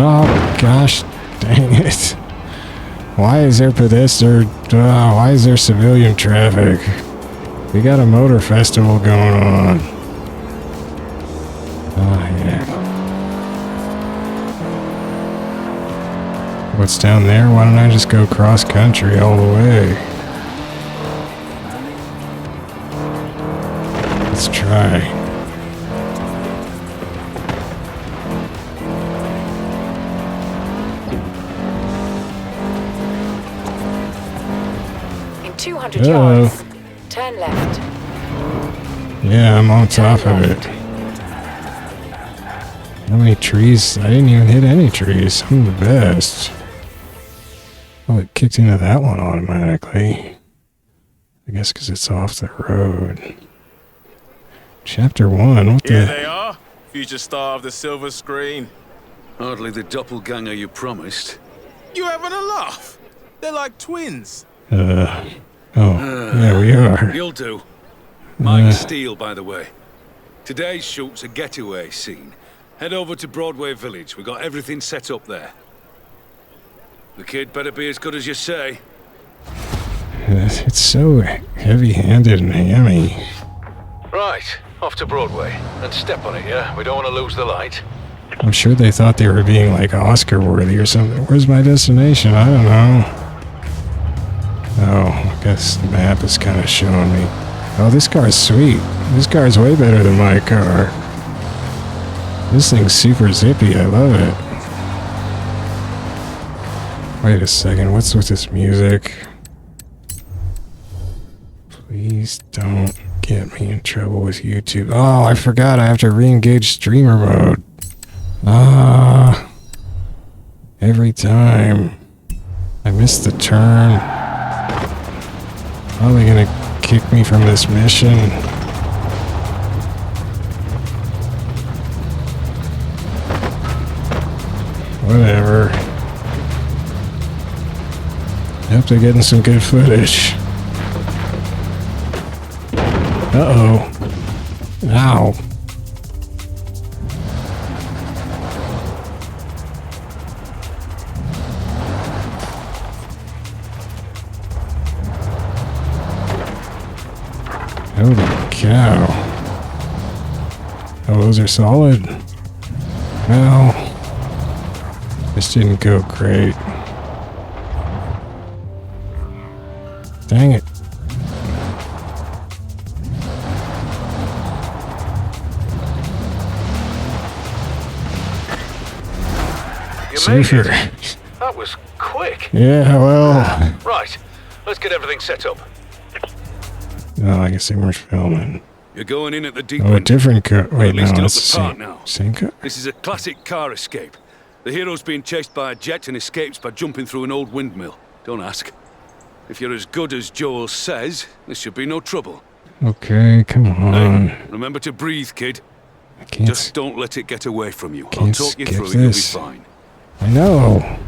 Oh, gosh, dang it. Why is there why is there civilian traffic? We got a motor festival going on. Oh, yeah. What's down there? Why don't I just go cross country all the way? Let's try. In 200 yards, turn left. Yeah, I'm on top of it. How many trees? I didn't even hit any trees. I'm the best. Oh, it kicked into that one automatically. I guess because it's off the road. Chapter 1, what the... Here they are, future star of the silver screen. Hardly the doppelganger you promised. You having a laugh? They're like twins. Yeah, we are. You'll do. Mike Steele, by the way. Today's shoot's a getaway scene. Head over to Broadway Village. We got everything set up there. The kid better be as good as you say. It's so heavy-handed and hammy. Right, off to Broadway. And step on it, yeah? We don't want to lose the light. I'm sure they thought they were being like Oscar-worthy or something. Where's my destination? I don't know. Oh, I guess the map is kind of showing me. Oh, this car's sweet. This car's way better than my car. This thing's super zippy. I love it. Wait a second. What's with this music? Please don't get me in trouble with YouTube. Oh, I forgot. I have to re-engage streamer mode. Every time. I missed the turn. Are they gonna kick me from this mission? Whatever. Yep, they're getting some good footage. Uh-oh. Ow. Holy cow. Oh, those are solid. Well, this didn't go great. Dang it. You made Surfer. it. That was quick. Yeah, well. Right, let's get everything set up. Oh, I guess they weren't filming. You're going in at the deep Oh, a end. different car. We're Wait, no, listing up that's the the part same. now. Same car? This is a classic car escape. The hero's being chased by a jet and escapes by jumping through an old windmill. Don't ask. If you're as good as Joel says, this should be no trouble. Okay, come on. Hey, remember to breathe, kid. I can't. Just don't let it get away from you. I'll Can't talk you skip through it, you'll be this. fine. I know.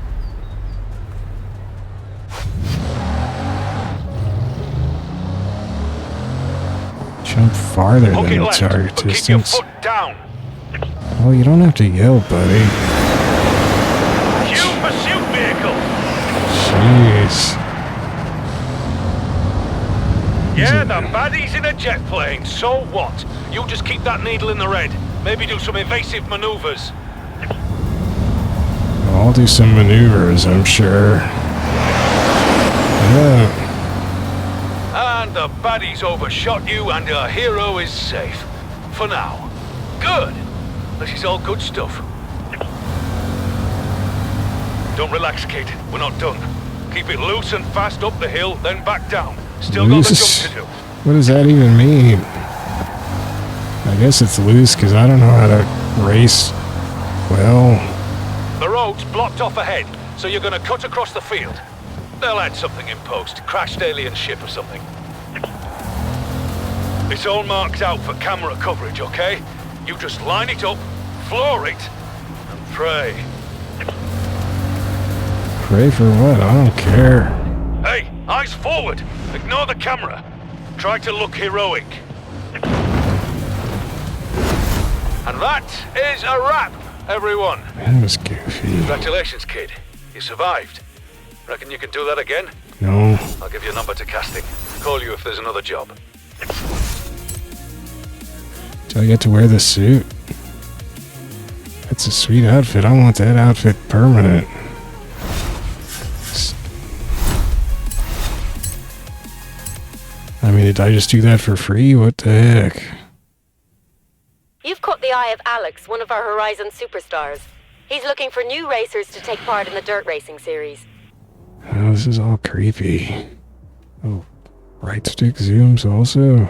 Jump farther than the target but keep your distance. foot down. Oh, you don't have to yell, buddy. Cue pursuit vehicle. Jeez. Yeah, the baddie's in a jet plane. So what? You just keep that needle in the red. Maybe do some evasive maneuvers. I'll do some maneuvers, I'm sure. Yeah. And the baddie's overshot you and your hero is safe. For now. Good. This is all good stuff. Don't relax, kid. We're not done. Keep it loose and fast up the hill, then back down. Still got the Loose? jump to do. What does that even mean? I guess it's loose because I don't know how to race well. The road's blocked off ahead, so you're gonna cut across the field. They'll add something in post. Crashed alien ship or something. It's all marked out for camera coverage, okay? You just line it up, floor it, and pray. Pray for what? I don't care. Hey, eyes forward! Ignore the camera. Try to look heroic. And that is a wrap, everyone. That was goofy. Congratulations, kid. You survived. Reckon you can do that again? No. I'll give you a number to casting. Call you if there's another job. Do I get to wear the suit? That's a sweet outfit. I want that outfit permanent. I mean, did I just do that for free? What the heck? You've caught the eye of Alex, one of our Horizon superstars. He's looking for new racers to take part in the dirt racing series. Oh, this is all creepy. Oh, right stick zooms also.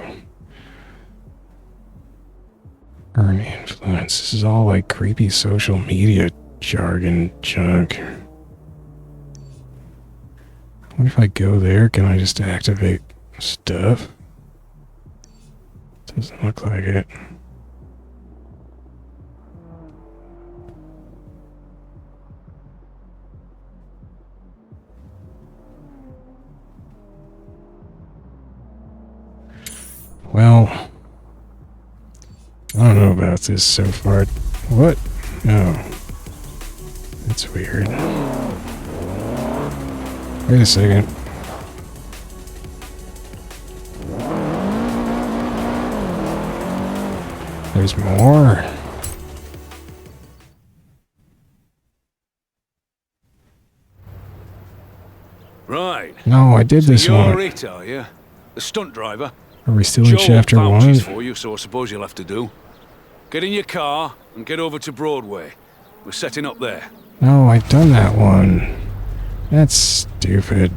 Earn influence. This is all like creepy social media jargon junk. What if I go there? Can I just activate stuff? Doesn't look like it. Well, I don't know about this so far. What? Oh. That's weird. Wait a second. There's more. Right. No, I did this You're one. it, are you? The stunt driver. Are we still in Joel chapter vouches 1? for you, so I suppose you'll have to do. Get in your car and get over to Broadway. We're setting up there. No, I've done that one. That's stupid.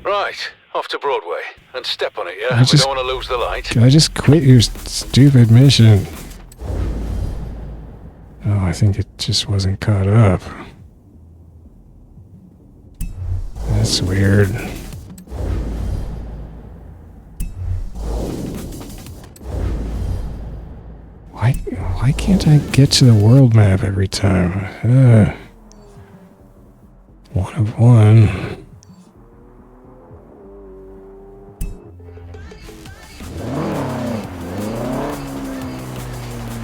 Right, off to Broadway. And step on it, yeah? I just- We don't want to lose the light. Can I just quit your stupid mission? Oh, I think it just wasn't caught up. That's weird. Why can't I get to the world map every time? One of one.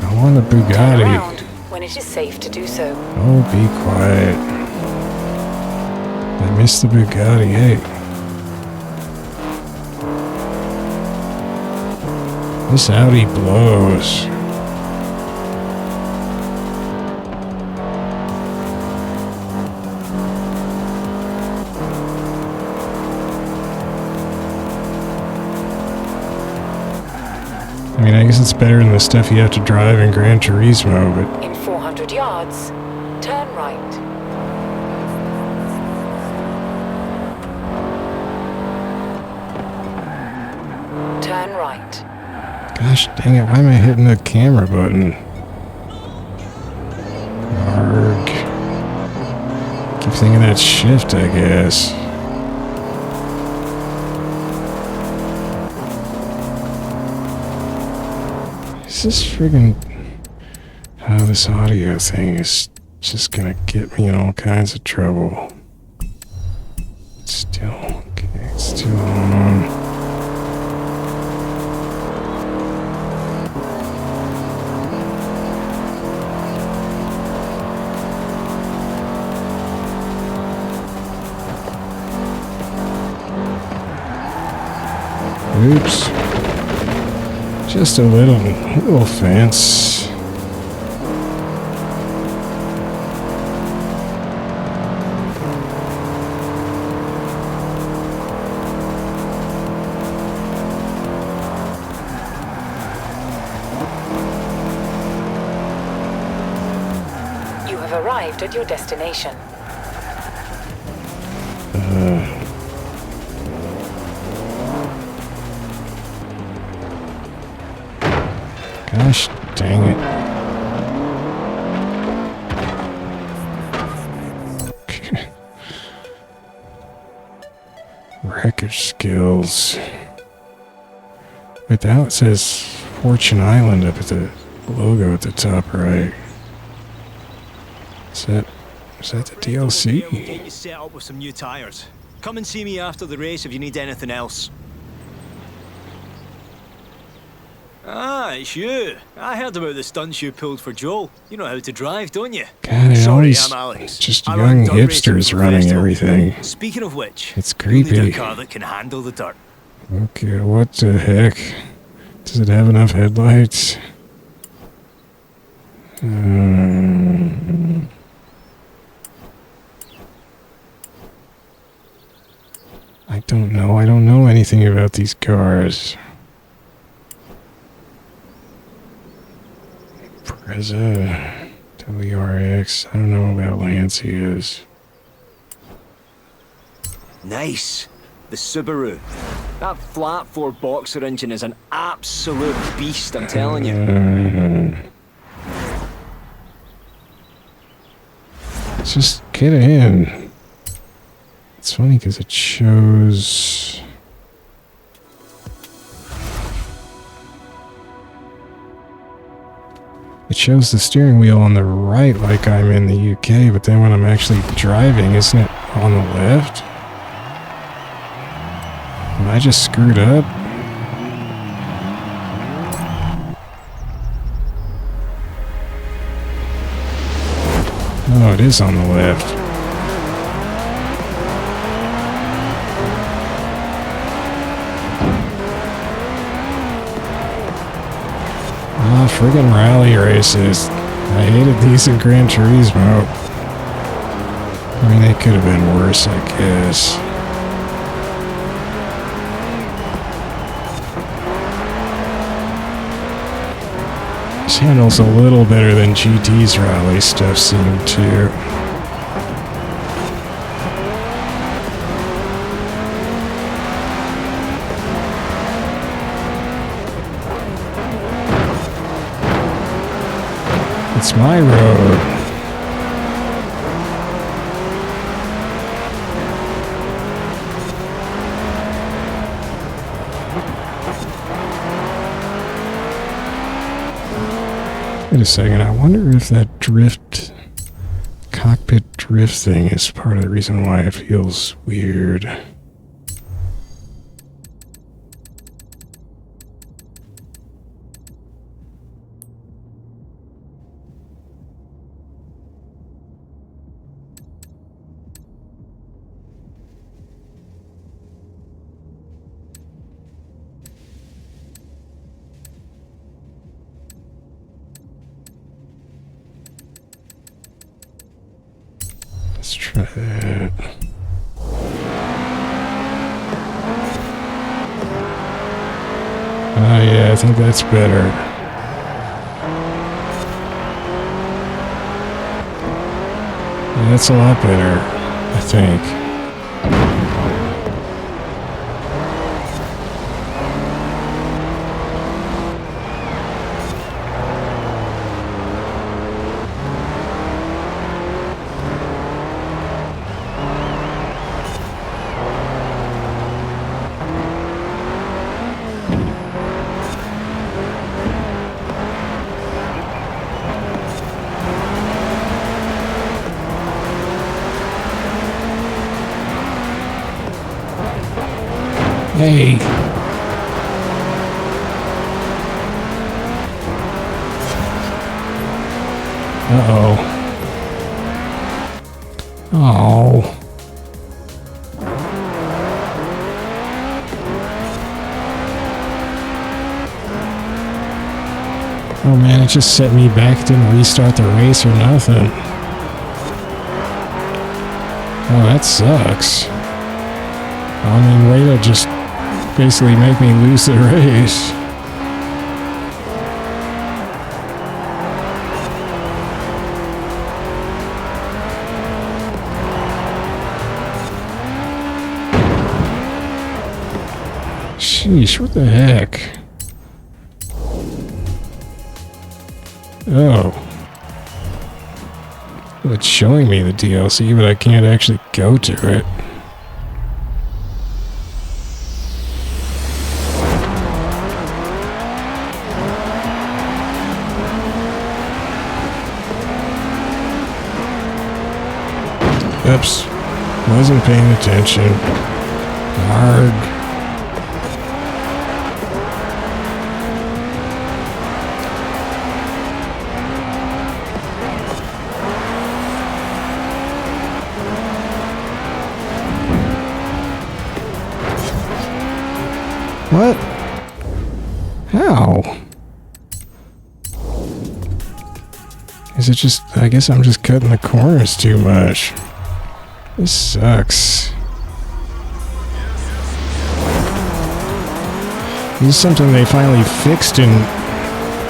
I want a Bugatti. Around when it is safe to do so. Oh, be quiet. That missed the Bugatti, hey. This Audi blows. I mean, I guess it's better than the stuff you have to drive in Gran Turismo, but... In 400 yards, turn right. Turn right. Gosh dang it, why am I hitting the camera button? Arg. Keep thinking that's shift, I guess. This is friggin'... how this audio thing is just gonna get me in all kinds of trouble. Still, okay, it's still on. Oops. Just a little fence. You have arrived at your destination. Gosh dang it. Wreckage skills. But now it says Fortune Island up at the logo at the top right. Is that the DLC? We'll get you set up with some new tires. Come and see me after the race if you need anything else. Ah, it's you. I heard about the stunts you pulled for Joel. You know how to drive, don't you? God, Sorry, always I'm Alex. just I young run dirt racing hipsters for running Festival. everything. Speaking of which, It's you'll need creepy. a car that can handle the dirt. Okay, what the heck? Does it have enough headlights? I don't know. I don't know anything about these cars. Preza, WRX. I don't know about Lancias. Nice. The Subaru. That flat four boxer engine is an absolute beast, I'm telling you. Just get in. It's funny because it shows... It shows the steering wheel on the right like I'm in the UK, but then when I'm actually driving, isn't it on the left? Am I just screwed up? Oh, it is on the left. Ah, friggin' rally races. I hated these in Gran Turismo. I mean, they could have been worse, I guess. This handles a little better than GT's rally stuff seemed to. It's my road. Wait a second, I wonder if that cockpit drift thing is part of the reason why it feels weird. Let's try that. Oh yeah, I think that's better. Yeah, that's a lot better, I think. Hey. Uh-oh. Oh. Oh man, it just set me back, didn't restart the race or nothing. Oh, that sucks. I mean, way to just basically make me lose the race. Sheesh, what the heck? Oh. Well, it's showing me the DLC, but I can't actually go to it. Oops. Wasn't paying attention. Hard. What? How? Is it just... I guess I'm just cutting the corners too much. This sucks. This is something they finally fixed in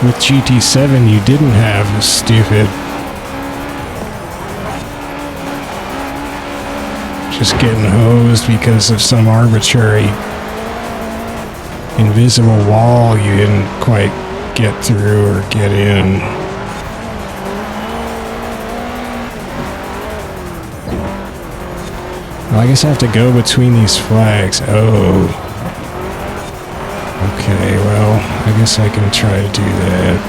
with GT7 you didn't have. It was stupid. Just getting hosed because of some arbitrary invisible wall you didn't quite get through or get in. Well, I guess I have to go between these flags. Oh. Okay, well, I guess I can try to do that.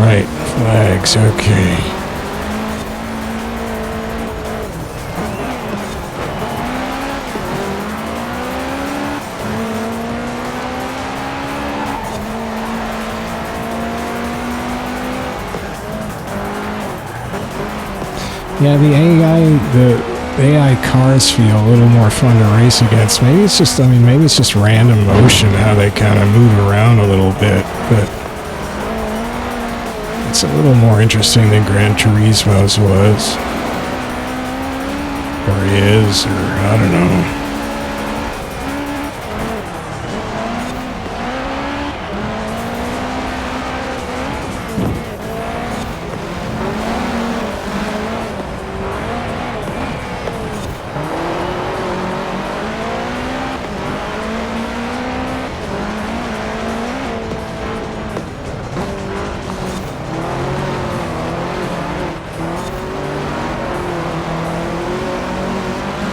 Right, flags, okay. Yeah, the AI cars feel a little more fun to race against. Maybe it's just, I mean, maybe it's just random motion, how they kind of move around a little bit, but it's a little more interesting than Gran Turismo's was. Or is, or I don't know.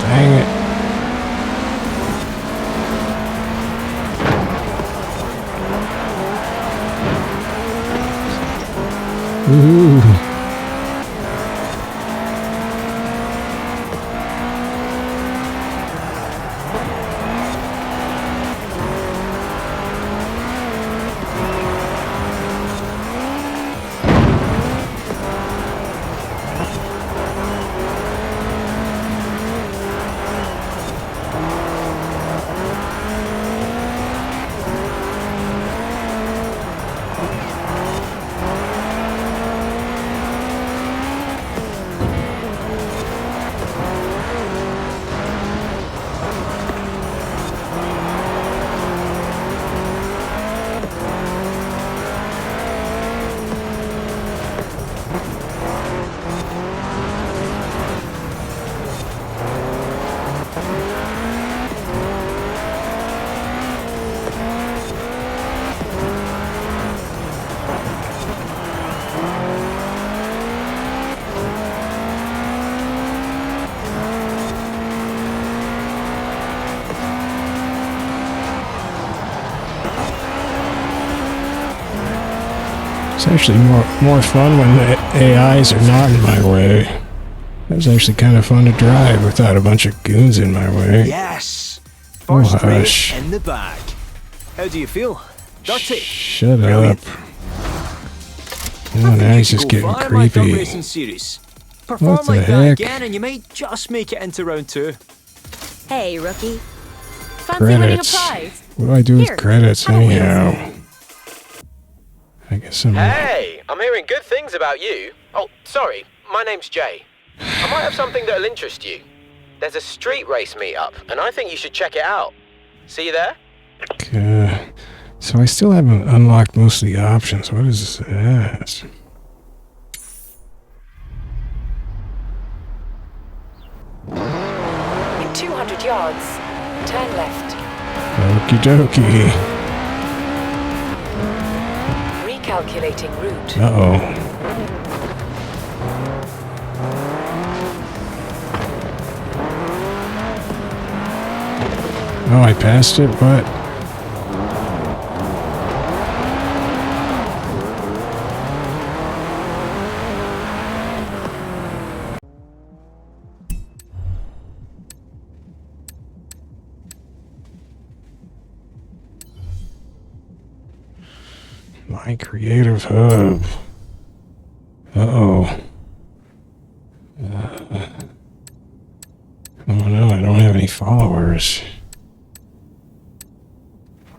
Dang it. It's actually more fun when the AIs are not in my way. It was actually kind of fun to drive without a bunch of goons in my way. Yes! First Oh, race hush. in the bag. How do you feel? Dirty? Shut Brilliant. up. Oh, now he's just Go getting far in my dirt creepy. racing series. Perform What the like that heck? again and you might just make it into round 2. Hey, rookie. Fancy winning a Credits. prize? What do I do Here, with credits have a whiz. anyhow? I guess I'm... Hey, I'm hearing good things about you. Oh, sorry, my name's Jay. I might have something that'll interest you. There's a street race meetup, and I think you should check it out. See you there? So I still haven't unlocked most of the options. What is that? In 200 yards, turn left. Okie dokie. Recalculating route. Uh-oh. Oh, I passed it? What? My creative hub. Uh-oh. Oh no, I don't have any followers.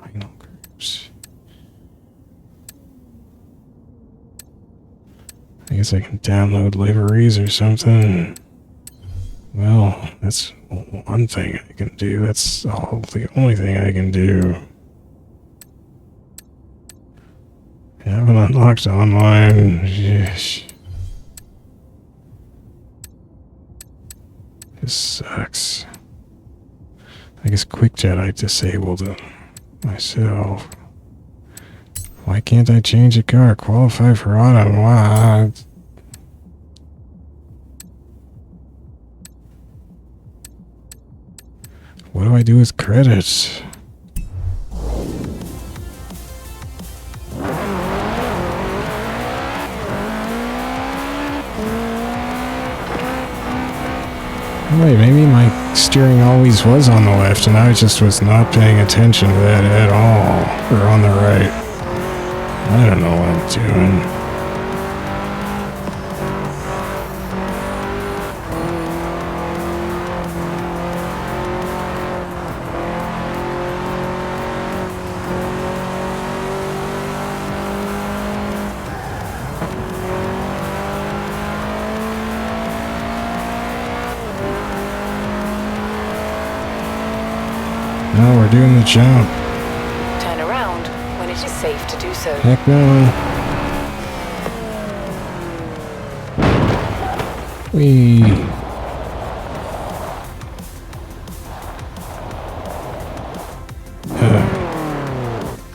Final groups. I guess I can download liveries or something. Well, that's one thing I can do. That's the only thing I can do. I haven't unlocked online. Yes. This sucks. I guess QuickJet I disabled it myself. Why can't I change a car? Qualify for auto? Why? What do I do with credits? Wait, maybe my steering always was on the left and I just was not paying attention to that at all. Or on the right. I don't know what I'm doing. No, we're doing the jump. Turn around when it is safe to do so. Heck no. Whee.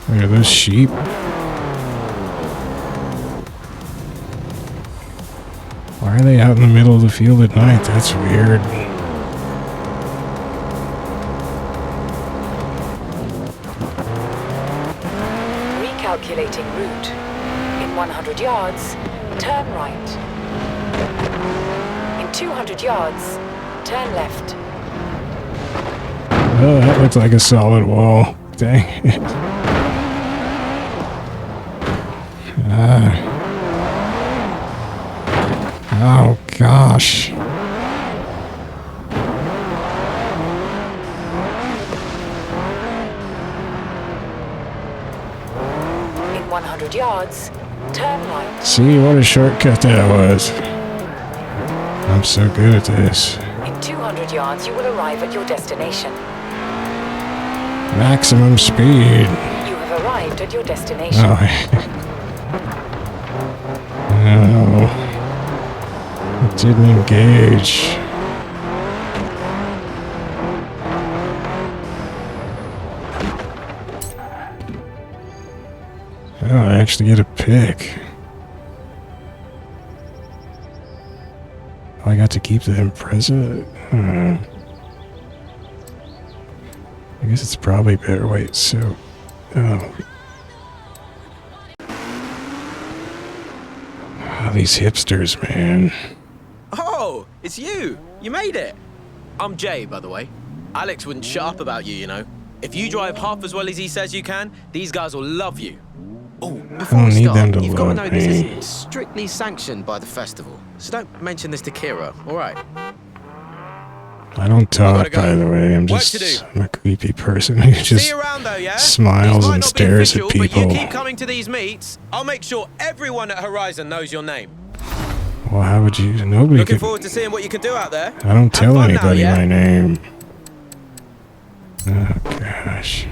Wait, are those sheep? Why are they out in the middle of the field at night? That's weird. Recalculating route. In 100 yards, turn right. In 200 yards, turn left. Oh, that looked like a solid wall. Dang it. Oh, gosh. In 100 yards, turn right. See, what a shortcut that was. I'm so good at this. In 200 yards, you will arrive at your destination. Maximum speed. You have arrived at your destination. Oh, no. It didn't engage. actually get a pick. Oh, I got to keep the Impreza? I guess it's probably better. Wait, so... Oh, these hipsters, man. Oh, it's you! You made it! I'm Jay, by the way. Alex wouldn't shut up about you, you know. If you drive half as well as he says you can, these guys will love you. Oh, before we start, you've got to know this isn't strictly sanctioned by the festival. So don't mention this to Kira, alright? I don't talk, by the way. I'm a creepy person who just See you around, though, yeah? smiles and stares at people. But you keep coming to these meets, I'll make sure everyone at Horizon knows your name. Well, how would you? Nobody Looking could. forward to seeing what you can do out there. I don't tell anybody my name. Oh, gosh.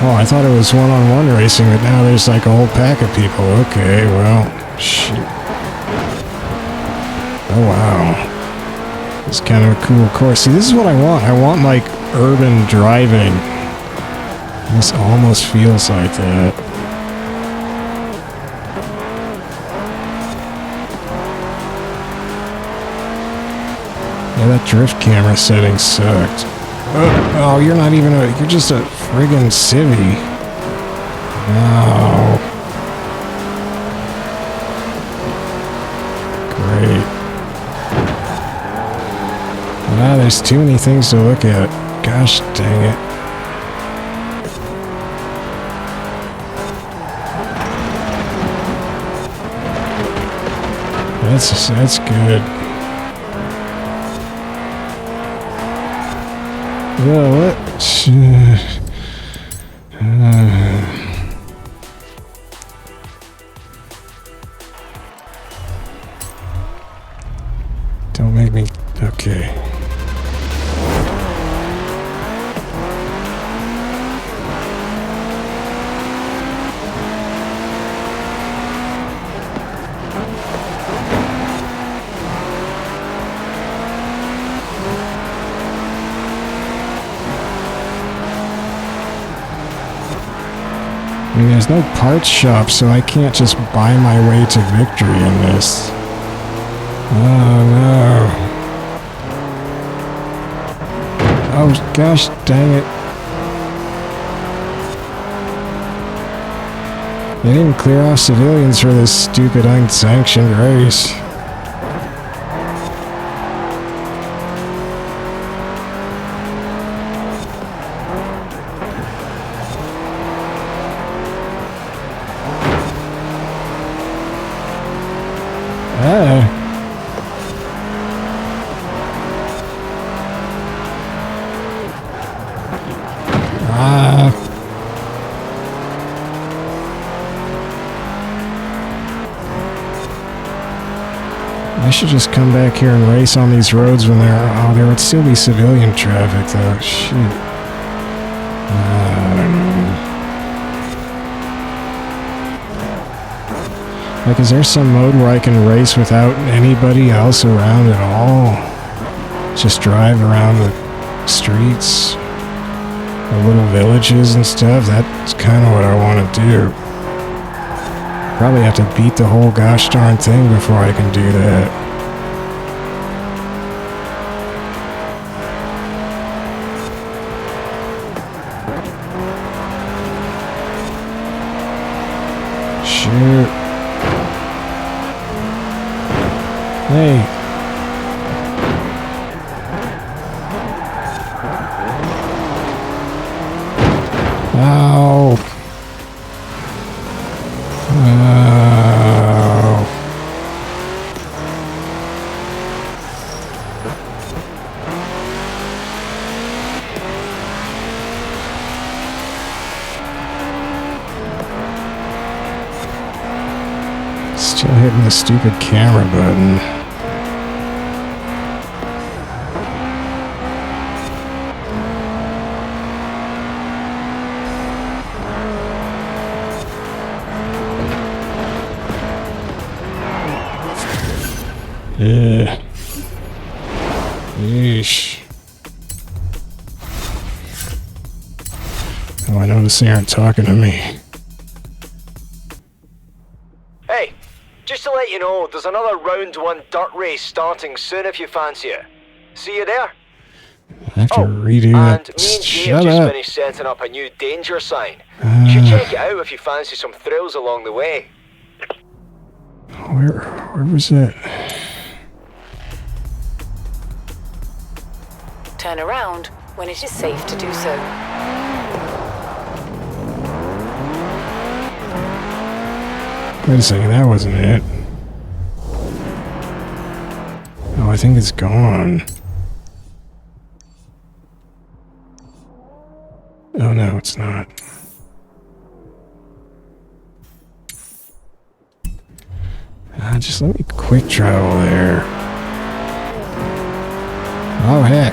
Oh, I thought it was one-on-one racing, but now there's like a whole pack of people. Okay, well, shit. Oh, wow. It's kind of a cool course. See, this is what I want. I want, like, urban driving. This almost feels like that. Yeah, that drift camera setting sucked. Oh, you're not even a... You're just a friggin' civvy. Oh. Great. Ah, there's too many things to look at. Gosh dang it. That's good. Yeah, what? Don't make me... Okay. I mean, there's no parts shop, so I can't just buy my way to victory in this. Oh, no. Oh, gosh dang it. They didn't clear off civilians for this stupid unsanctioned race. I should just come back here and race on these roads when there would still be civilian traffic though. Shit. I don't know. Like, is there some mode where I can race without anybody else around at all? Just drive around the streets, the little villages and stuff? That's kind of what I want to do. Probably have to beat the whole gosh darn thing before I can do that. Shoot. Hey. Ow. Still hitting the stupid camera button. Yeah. Yeesh. notice they aren't talking to me. Hey, just to let you know, there's another round 1 dirt race starting soon if you fancy it. See you there. I have to redo and that. me and Jay Shut have just up. finished setting up a new danger sign. You should check it out if you fancy some thrills along the way. Where was that? Turn around when it is safe to do so. Wait a second, that wasn't it. Oh, I think it's gone. Oh no, it's not. Just let me quick travel there. Oh heck.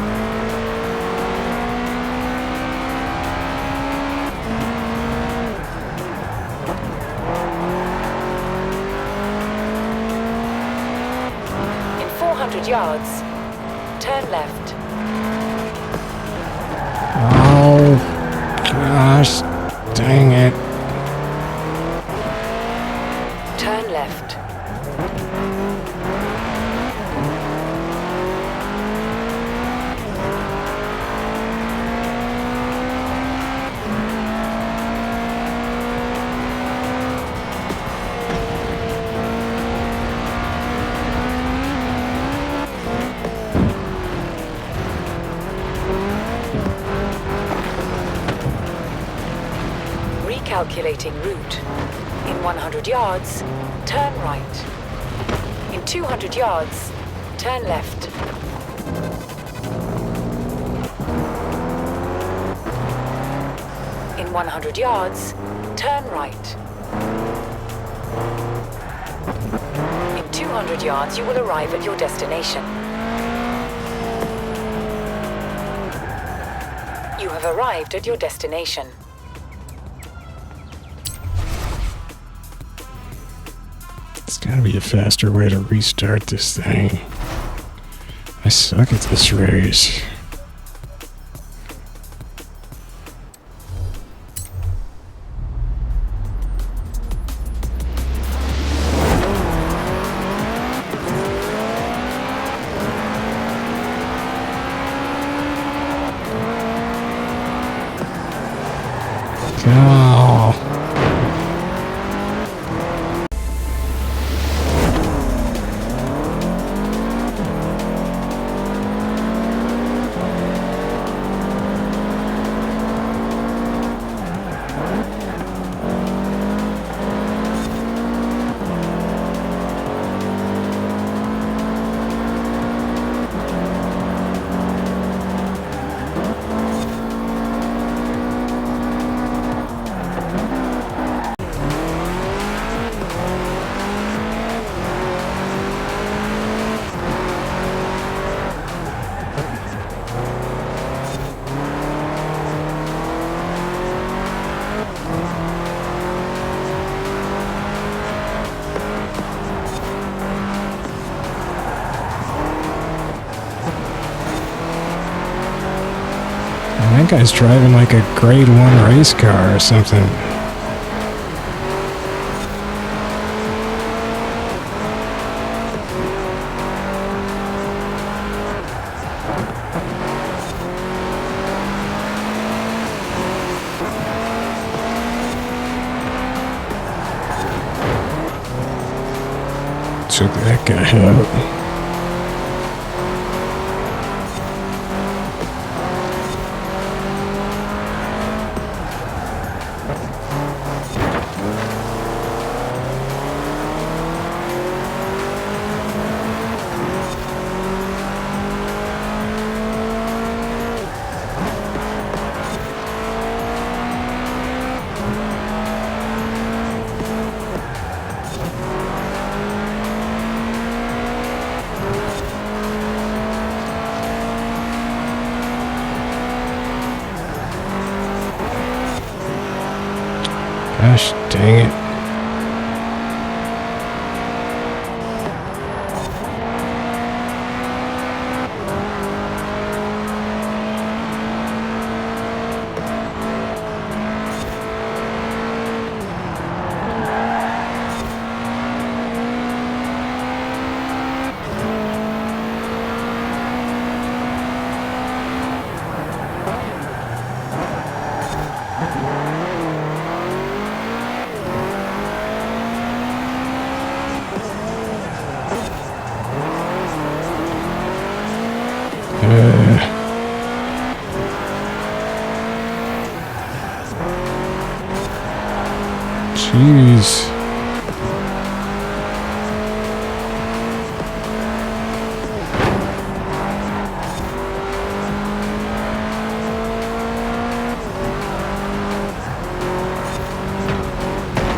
In 400 yards, turn left. Oh gosh, dang it. Turn left. Recalculating route. In 100 yards, turn right. In 200 yards, turn left. In 100 yards, turn right. In 200 yards, you will arrive at your destination. You have arrived at your destination. There's gotta be a faster way to restart this thing. I suck at this race. Oh. That guy's driving like a grade 1 race car or something. Took that guy out. Jeez.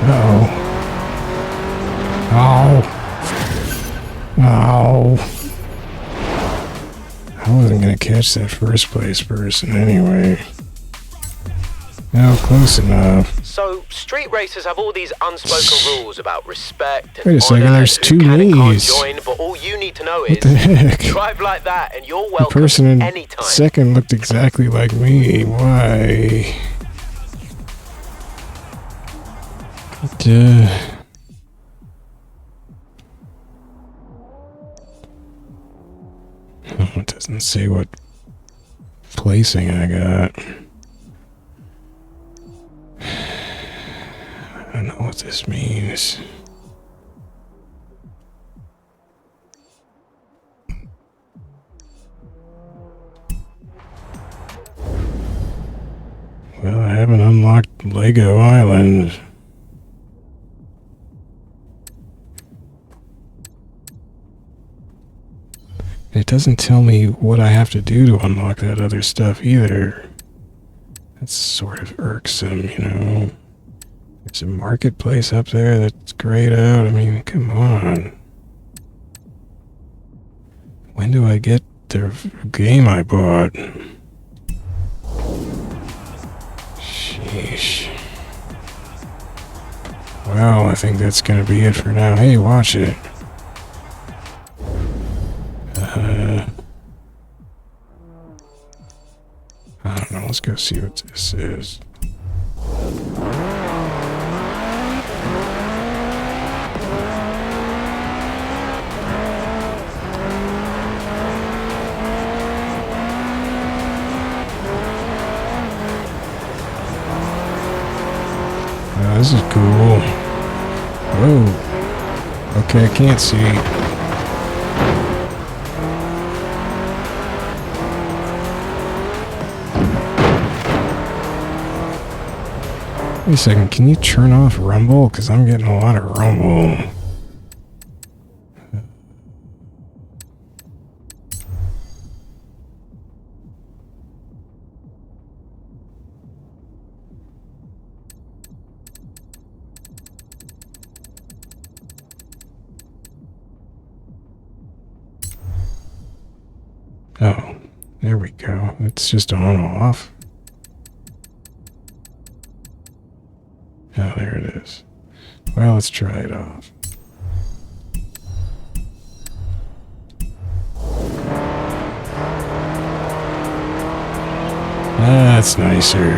Uh-oh. Ow. Ow. I wasn't gonna catch that first place person anyway. No, close enough. So, street racers have all these unspoken rules about respect and Wait a second, honor there's and who two can and can't knees. join, but all you need to know What is the heck? drive like that and you're The welcome person in anytime. second looked exactly like me. Why? Oh, it doesn't say what placing I got. I don't know what this means. Well, I haven't unlocked Lego Island. It doesn't tell me what I have to do to unlock that other stuff either. That's sort of irksome, you know. There's a marketplace up there that's grayed out. I mean, come on. When do I get the game I bought? Sheesh. Well, I think that's gonna be it for now. Hey, watch it. I don't know, let's go see what this is. Oh, this is cool. Whoa. Okay, I can't see. Wait a second, can you turn off rumble? Because I'm getting a lot of rumble. Oh, there we go. It's just on off. Oh, there it is. Well, let's try it off. That's nicer.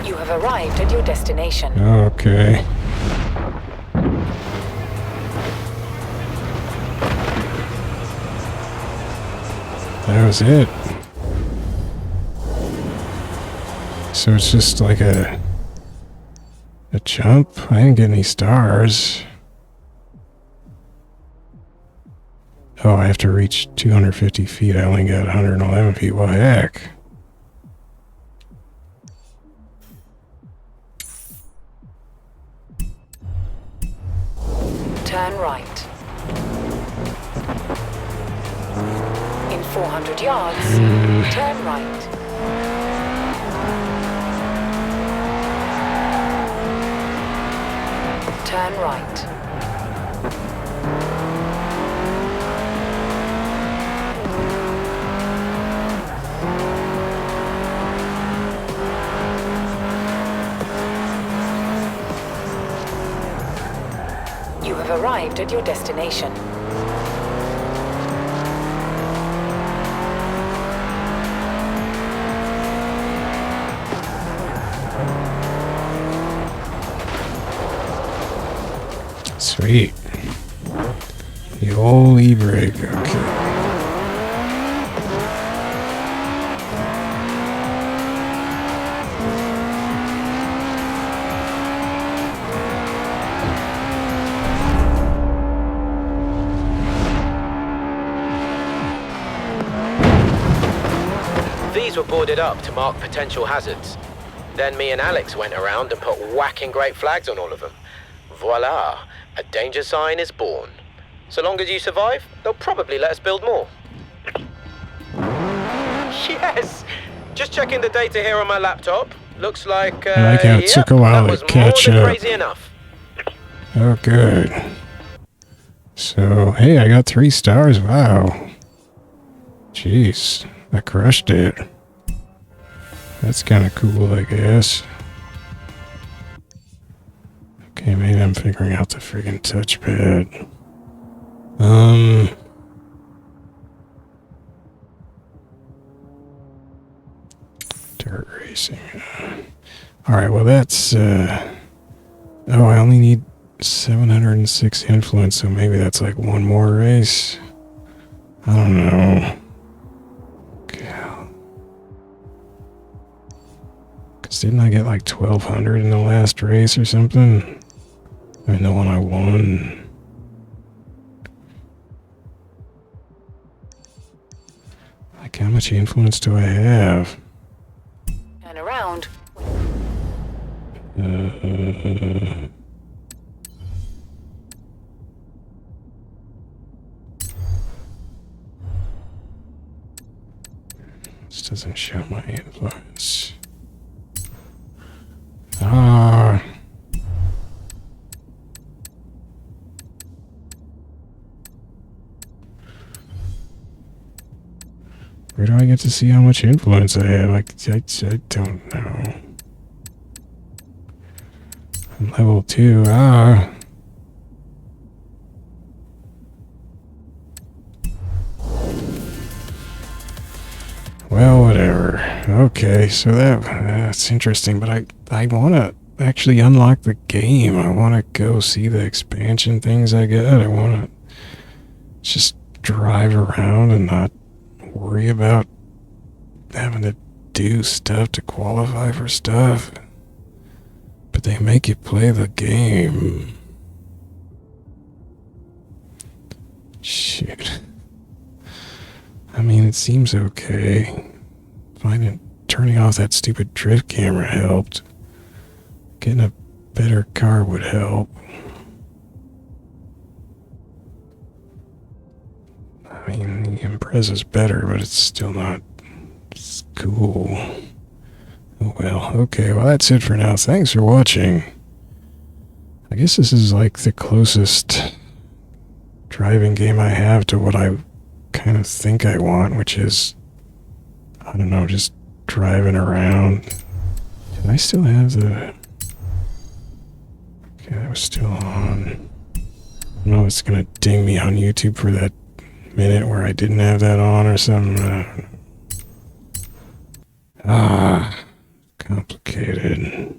You have arrived at your destination. Okay. That was it. So it's just like a jump? I didn't get any stars. Oh, I have to reach 250 feet. I only got 111 feet. Well, heck. Turn right. In 400 yards, turn right. Turn right. You have arrived at your destination. Sweet. The old e-brake, okay. roads were boarded up to mark potential hazards. Then me and Alex went around and put whacking great flags on all of them. Voila, a danger sign is born. So long as you survive, they'll probably let us build more. Yes! Just checking the data here on my laptop. Looks like, I like how it took a while to catch up. Crazy enough. Oh, good. So, hey, I got 3 stars. Wow. Jeez, I crushed it. That's kind of cool, I guess. Okay, maybe I'm figuring out the friggin' touchpad. Dirt racing. Alright, well that's, oh, I only need 706 influence, so maybe that's like one more race. I don't know. Because didn't I get like 1200 in the last race or something? I mean, the one I won. Like, how much influence do I have? And around. This doesn't show my influence. Ah. Where do I get to see how much influence I have? I don't know. I'm level 2. Ah. Well, whatever. Okay, so that's interesting, but I want to actually unlock the game. I want to go see the expansion things I get. I want to just drive around and not worry about having to do stuff to qualify for stuff. But they make you play the game. Shoot. I mean, it seems okay. Turning off that stupid drift camera helped. Getting a better car would help. I mean, the Impreza's better, but it's still not cool. Oh well, okay, well that's it for now. Thanks for watching. I guess this is like the closest driving game I have to what I kind of think I want, which is, I don't know, just driving around. Did I still have the... Okay, that was still on. I don't know if it's gonna ding me on YouTube for that minute where I didn't have that on or something. Complicated.